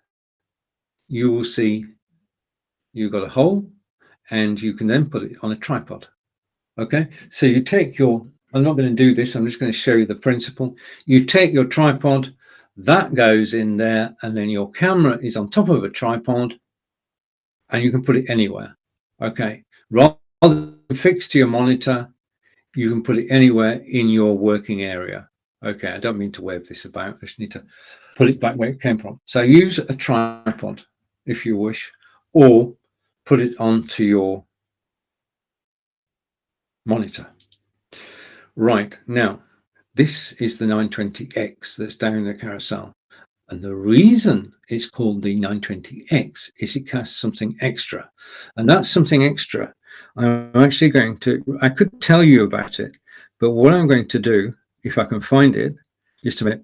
you will see you've got a hole, and you can then put it on a tripod. Okay, so you take your, I'm not going to do this, I'm just going to show you the principle. You take your tripod, that goes in there, and then your camera is on top of a tripod, and you can put it anywhere. Okay, rather than fixed to your monitor, you can put it anywhere in your working area. Okay, I don't mean to wave this about, I just need to put it back where it came from. So use a tripod if you wish, or put it onto your monitor. Right, now, this is the 920X that's down in the carousel. And the reason it's called the 920X is it has something extra. And that's something extra. I'm actually going to, I could tell you about it, but what I'm going to do, if I can find it, just a minute,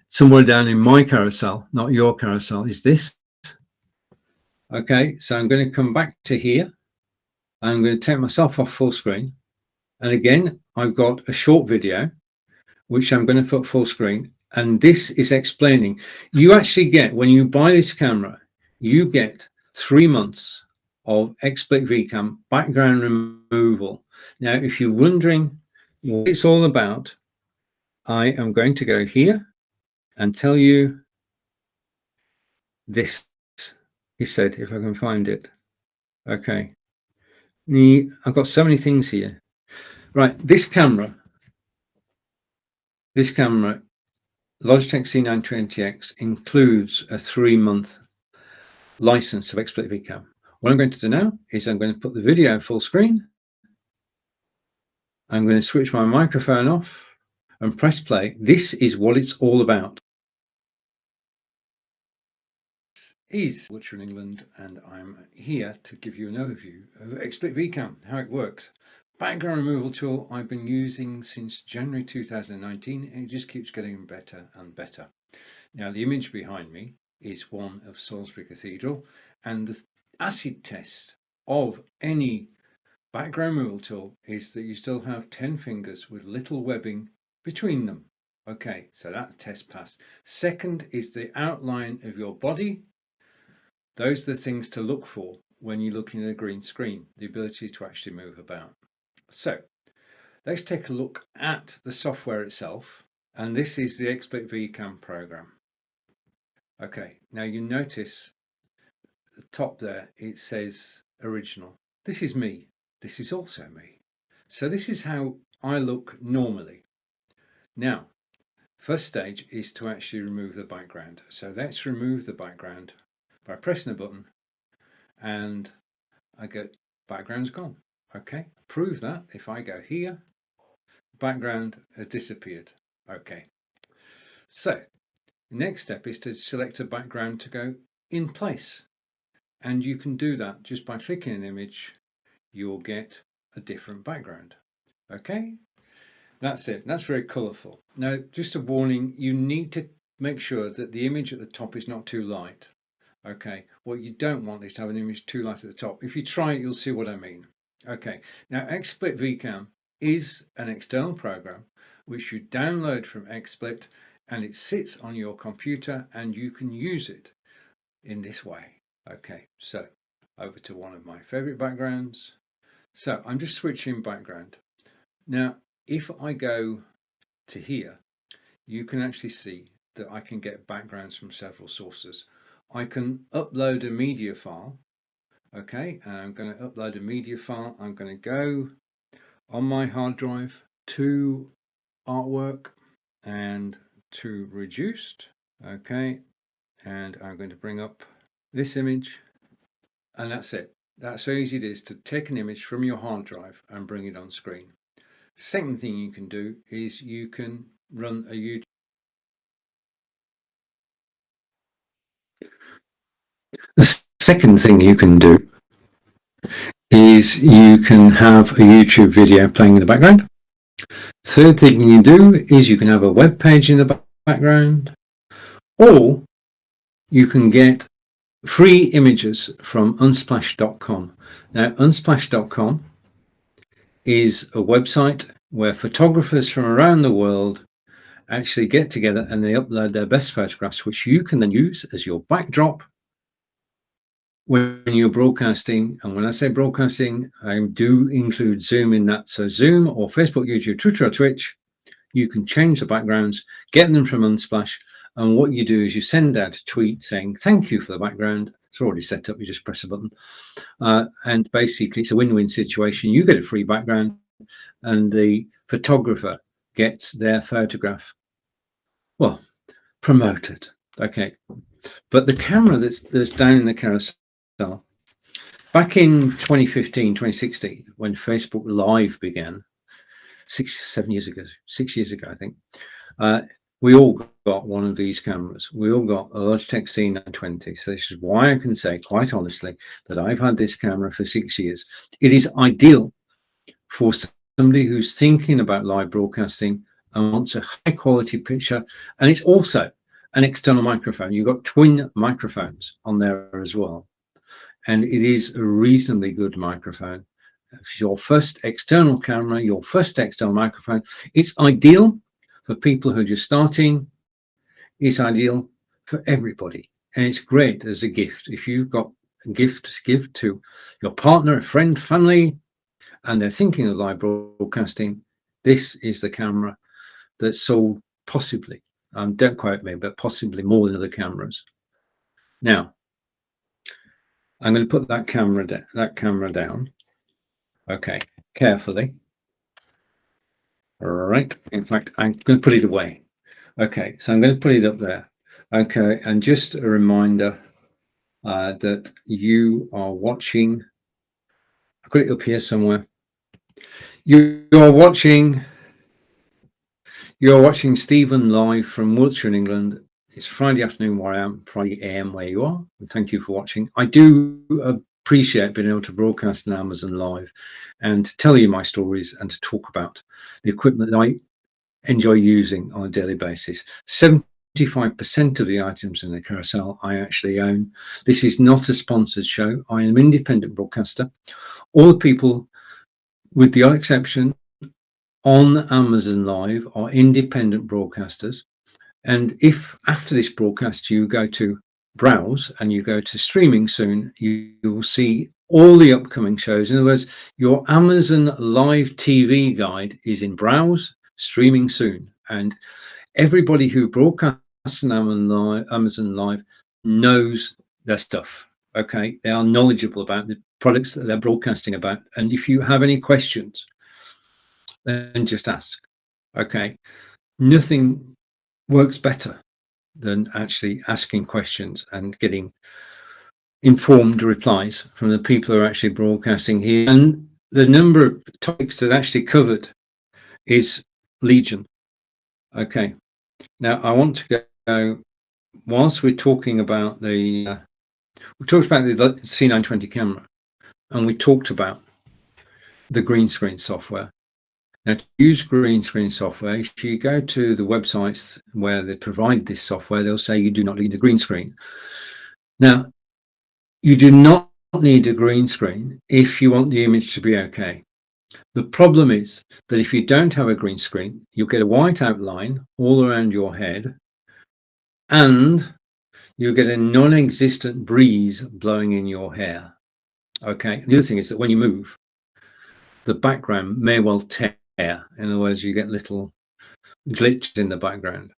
somewhere down in my carousel, not your carousel, is this. Okay, so I'm going to come back to here. I'm going to take myself off full screen. And again, I've got a short video. which I'm going to put full screen. And this is explaining, you actually get, when you buy this camera, you get 3 months of XSplit VCam background removal. Now, if you're wondering what it's all about, I am going to go here and tell you this, he said, if I can find it. Okay. I've got so many things here. Right, this camera, Logitech C920X, includes a 3-month license of XSplit VCam. What I'm going to do now is I'm going to put the video full screen. I'm going to switch my microphone off and press play. This is what it's all about. This is Butcher in England, and I'm here to give you an overview of XSplit VCam, how it works. Background removal tool I've been using since January 2019, and it just keeps getting better and better. Now, the image behind me is one of Salisbury Cathedral, and the acid test of any background removal tool is that you still have 10 fingers with little webbing between them. Okay, so that test passed. Second is the outline of your body. Those are the things to look for when you're looking at a green screen, the ability to actually move about. So let's take a look at the software itself, and this is the XSplit VCam program. Okay, now you notice at the top there it says original. This is me. This is also me. So this is how I look normally. Now, first stage is to actually remove the background. So let's remove the background by pressing a button, and I get background's gone. Okay, prove that if I go here, background has disappeared. Okay, so the next step is to select a background to go in place, and you can do that just by clicking an image. You'll get a different background. Okay, that's it. That's very colorful. Now, just a warning, you need to make sure that the image at the top is not too light. Okay, what you don't want is to have an image too light at the top. If you try it, you'll see what I mean. Okay, now XSplit VCam is an external program which you download from XSplit, and it sits on your computer and you can use it in this way. Okay, so over to one of my favorite backgrounds. So I'm just switching background. Now, if I go to here, you can actually see that I can get backgrounds from several sources. I can upload a media file. Okay, and I'm going to upload a media file. I'm going to go on my hard drive to artwork and to reduced. Okay, and I'm going to bring up this image, and that's it. That's how easy it is to take an image from your hard drive and bring it on screen. Second thing you can do is you can run a YouTube. The second thing you can do is you can have a YouTube video playing in the background. Third thing you do is you can have a web page in the background, or you can get free images from unsplash.com. Now, unsplash.com is a website where photographers from around the world actually get together and they upload their best photographs, which you can then use as your backdrop when you're broadcasting. And when I say broadcasting, I do include Zoom in that. So Zoom or Facebook, YouTube, Twitter, or Twitch, you can change the backgrounds, get them from Unsplash. And what you do is you send out a tweet saying, thank you for the background. It's already set up. You just press a button. And basically, it's a win-win situation. You get a free background and the photographer gets their photograph, well, promoted. Okay. But the camera that's down in the carousel, back in 2015, 2016, when Facebook Live began, 6 years ago, I think, we all got one of these cameras. We all got a Logitech C920. So this is why I can say quite honestly that I've had this camera for 6 years. It is ideal for somebody who's thinking about live broadcasting and wants a high quality picture. And it's also an external microphone. You've got twin microphones on there as well. And it is a reasonably good microphone. If your first external camera, your first external microphone, it's ideal for people who are just starting. It's ideal for everybody, and it's great as a gift. If you've got a gift to give to your partner, friend, family, and they're thinking of live broadcasting, this is the camera that's sold possibly, don't quote me, but possibly more than other cameras. Now, I'm going to put that camera down. Okay, carefully. All right. In fact, I'm going to put it away. Okay, so I'm going to put it up there. Okay, and just a reminder that you are watching. I've got it up here somewhere. You're watching Stephen live from Wiltshire in England. It's Friday afternoon where I am, Friday AM where you are. And thank you for watching. I do appreciate being able to broadcast on Amazon Live and to tell you my stories and to talk about the equipment that I enjoy using on a daily basis. 75% of the items in the carousel I actually own. This is not a sponsored show. I am an independent broadcaster. All the people, with the odd exception, on Amazon Live are independent broadcasters. And if after this broadcast you go to browse and you go to streaming soon, you will see all the upcoming shows. In other words, your Amazon Live TV guide is in browse, streaming soon. And everybody who broadcasts on Amazon Live knows their stuff. Okay, they are knowledgeable about the products that they're broadcasting about. And if you have any questions, then just ask. Okay, nothing works better than actually asking questions and getting informed replies from the people who are actually broadcasting here. And the number of topics that actually covered is legion. Okay, now I want to go, whilst we're talking about we talked about the C920 camera, and we talked about the green screen software. Now, to use green screen software, if you go to the websites where they provide this software, they'll say you do not need a green screen. Now, you do not need a green screen if you want the image to be okay. The problem is that if you don't have a green screen, you'll get a white outline all around your head, and you'll get a non-existent breeze blowing in your hair. Okay. The other thing is that when you move, the background may well tear. In other words, you get little glitches in the background.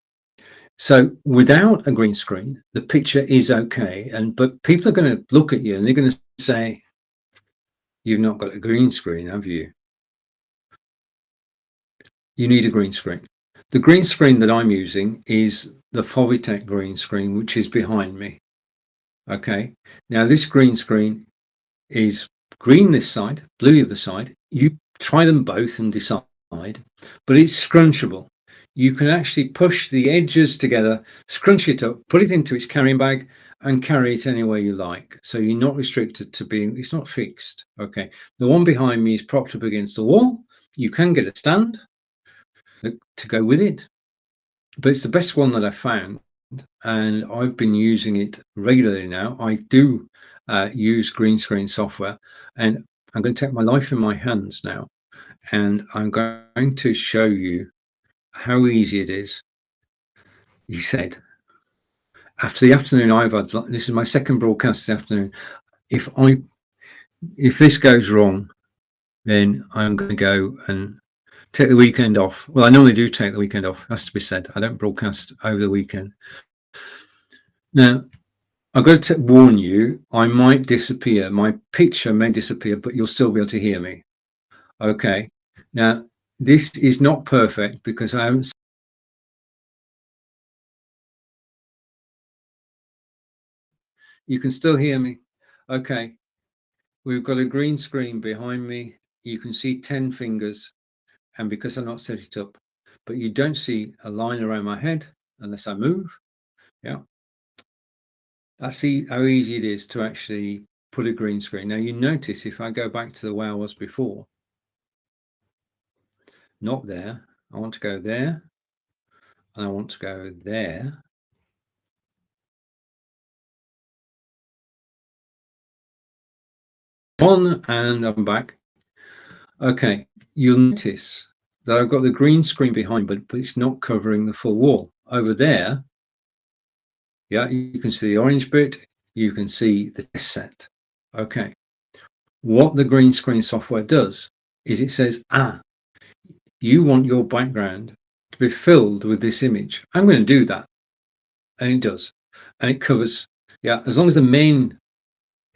So without a green screen, the picture is okay. But people are going to look at you and they're going to say, you've not got a green screen, have you? You need a green screen. The green screen that I'm using is the Logitech green screen, which is behind me. Okay. Now this green screen is green this side, blue the other side. You try them both and decide, but it's scrunchable. You can actually push the edges together, scrunch it up, put it into its carrying bag and carry it anywhere you like. So you're not restricted to being, it's not fixed. Okay. The one behind me is propped up against the wall. You can get a stand to go with it, but it's the best one that I found. And I've been using it regularly now. I do use green screen software, and I'm going to take my life in my hands now, and I'm going to show you how easy it is. He said, after the afternoon I've had, this is my second broadcast this afternoon. If this goes wrong, then I'm going to go and take the weekend off. Well, I normally do take the weekend off, has to be said. I don't broadcast over the weekend. Now, I've got to warn you, I might disappear. My picture may disappear, but you'll still be able to hear me. Okay. Now, this is not perfect because I haven't. You can still hear me. Okay. We've got a green screen behind me. You can see 10 fingers, and because I've not set it up, but you don't see a line around my head unless I move. Yeah. I see how easy it is to actually put a green screen. Now you notice if I go back to the way I was before, not there, I want to go there, and I want to go there. On, and I'm back. Okay, you'll notice that I've got the green screen behind, but it's not covering the full wall. Over there, yeah, you can see the orange bit, you can see the test set. Okay. What the green screen software does is it says, you want your background to be filled with this image. I'm going to do that. And it does. And it covers, yeah, as long as the main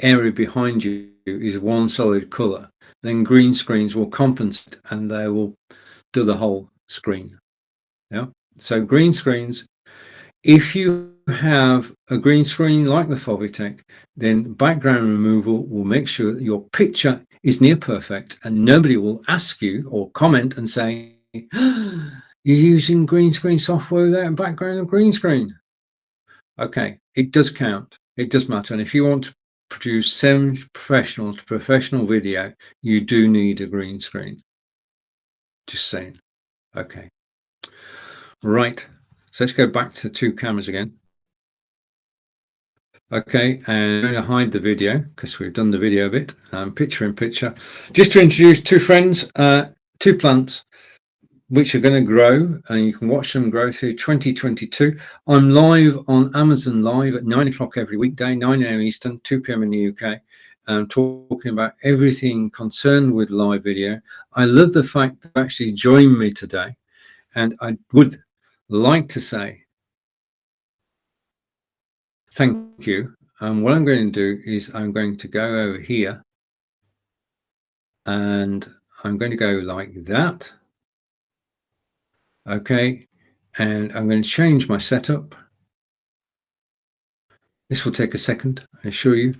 area behind you is one solid color, then green screens will compensate and they will do the whole screen. Yeah. So green screens, if you have a green screen like the Fovitech, then background removal will make sure that your picture is near perfect and nobody will ask you or comment and say, you're using green screen software without a background of green screen. Okay, it does count. It does matter. And if you want to produce semi-professional to professional video, you do need a green screen. Just saying. Okay. Right. So let's go back to the two cameras again. Okay, and I'm going to hide the video because we've done the video bit. Picture in picture. Just to introduce two friends, two plants which are going to grow, and you can watch them grow through 2022. I'm live on Amazon Live at 9 o'clock every weekday, 9 a.m. Eastern, 2 p.m. in the UK. I'm talking about everything concerned with live video. I love the fact that you actually joined me today, and I would like to say thank you. What I'm going to do is I'm going to go over here and I'm going to go like that. Okay, and I'm going to change my setup. This will take a second, I assure you.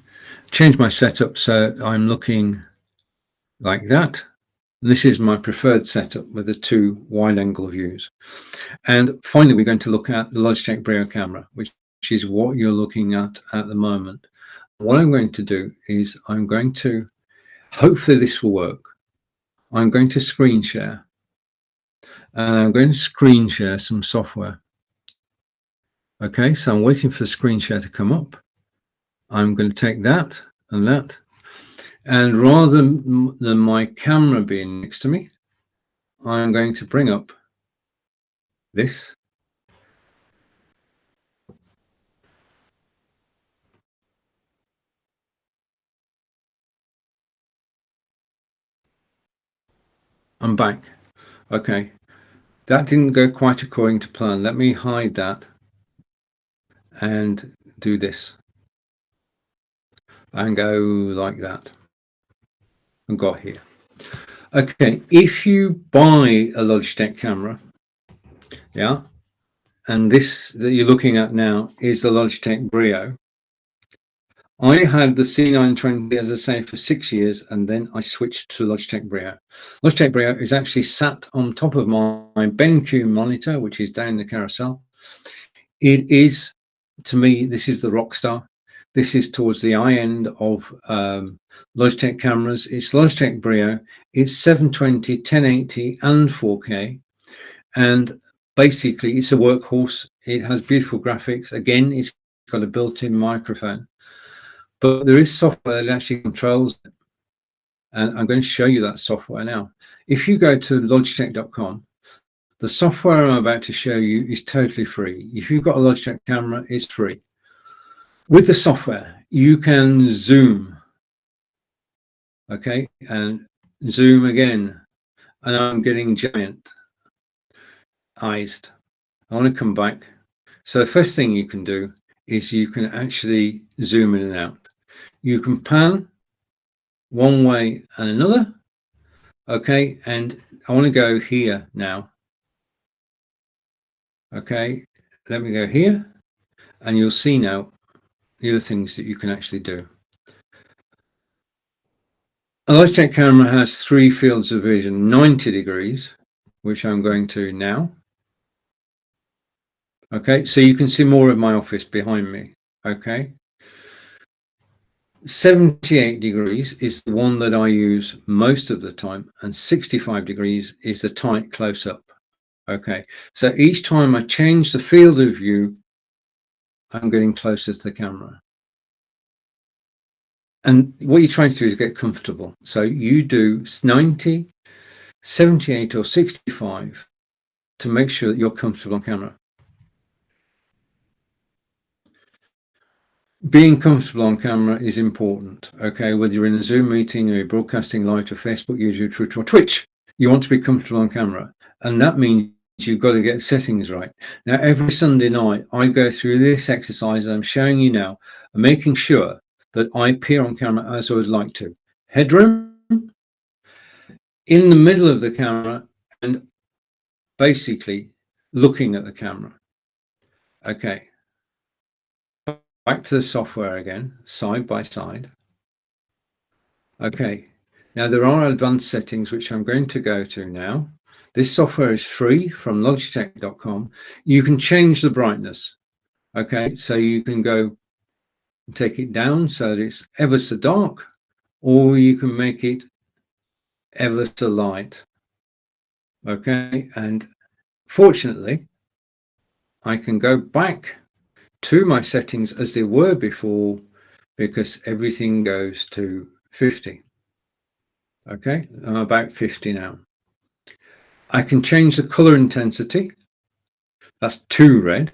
Change my setup so I'm looking like that. This is my preferred setup with the two wide angle views. And finally, we're going to look at the Logitech Brio camera, which is what you're looking at the moment. What I'm going to do is I'm going to, hopefully this will work. I'm going to screen share. And I'm going to screen share some software. Okay, so I'm waiting for the screen share to come up. I'm going to take that and that. And rather than my camera being next to me, I'm going to bring up this. I'm back. Okay, that didn't go quite according to plan. Let me hide that and do this and go like that and got here. Okay, if you buy a Logitech camera, yeah, and this that you're looking at now is the Logitech Brio. I had the C920, as I say, for 6 years, and then I switched to Logitech Brio. Logitech Brio is actually sat on top of my BenQ monitor, which is down the carousel. It is, to me, this is the Rockstar. This is towards the high end of Logitech cameras. It's Logitech Brio. It's 720, 1080, and 4K. And basically, it's a workhorse. It has beautiful graphics. Again, it's got a built-in microphone. But there is software that actually controls it. And I'm going to show you that software now. If you go to logitech.com, the software I'm about to show you is totally free. If you've got a Logitech camera, it's free. With the software, you can zoom. Okay, and zoom again. And I'm getting giant eyes. I want to come back. So the first thing you can do is you can actually zoom in and out. You can pan one way and another. Okay, and I want to go here now. Okay, let me go here, and you'll see now the other things that you can actually do. A Logitech camera has 3 fields of vision: 90 degrees, which I'm going to now. Okay, so you can see more of my office behind me. Okay, 78 degrees is the one that I use most of the time, and 65 degrees is the tight close-up. Okay, so each time I change the field of view, I'm getting closer to the camera. And what you're trying to do is get comfortable. So you do 90, 78 or 65 to make sure that you're comfortable on camera. Being comfortable on camera is important, okay? Whether you're in a Zoom meeting or you're broadcasting live to Facebook, YouTube, Twitter, or Twitch, you want to be comfortable on camera. And that means you've got to get settings right. Now, every Sunday night, I go through this exercise I'm showing you now, and making sure that I appear on camera as I would like to. Headroom, in the middle of the camera, and basically looking at the camera. Okay. Back to the software again, side by side. Okay, now there are advanced settings which I'm going to go to now. This software is free from Logitech.com. You can change the brightness. Okay, so you can go take it down so that it's ever so dark, or you can make it ever so light. Okay, and fortunately, I can go back to my settings as they were before, because everything goes to 50. Okay, I'm about 50 now. I can change the color intensity. That's too red.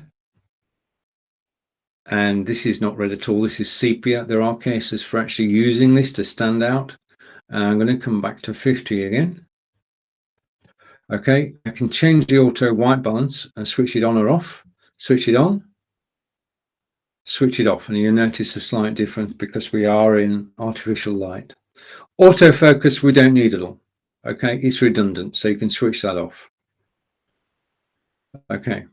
And this is not red at all. This is sepia. There are cases for actually using this to stand out. And I'm going to come back to 50 again. Okay, I can change the auto white balance and switch it on or off. Switch it on, switch it off, and you'll notice a slight difference because we are in artificial light. Autofocus we don't need at all. Okay, it's redundant, so you can switch that off. Okay.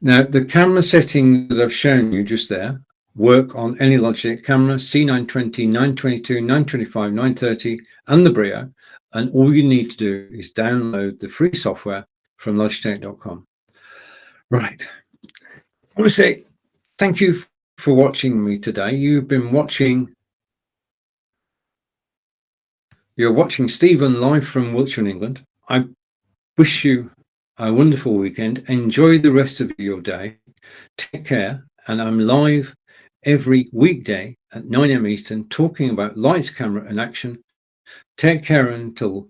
Now the camera settings that I've shown you just there work on any Logitech camera, C920, 922, 925, 930, and the Brio. And all you need to do is download the free software from Logitech.com. Right. I want to say thank you for watching me today. You're watching Stephen live from Wiltshire, England. I wish you a wonderful weekend. Enjoy the rest of your day. Take care. And I'm live every weekday at 9 AM Eastern talking about lights, camera, and action. Take care until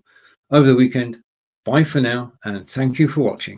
over the weekend. Bye for now, and thank you for watching.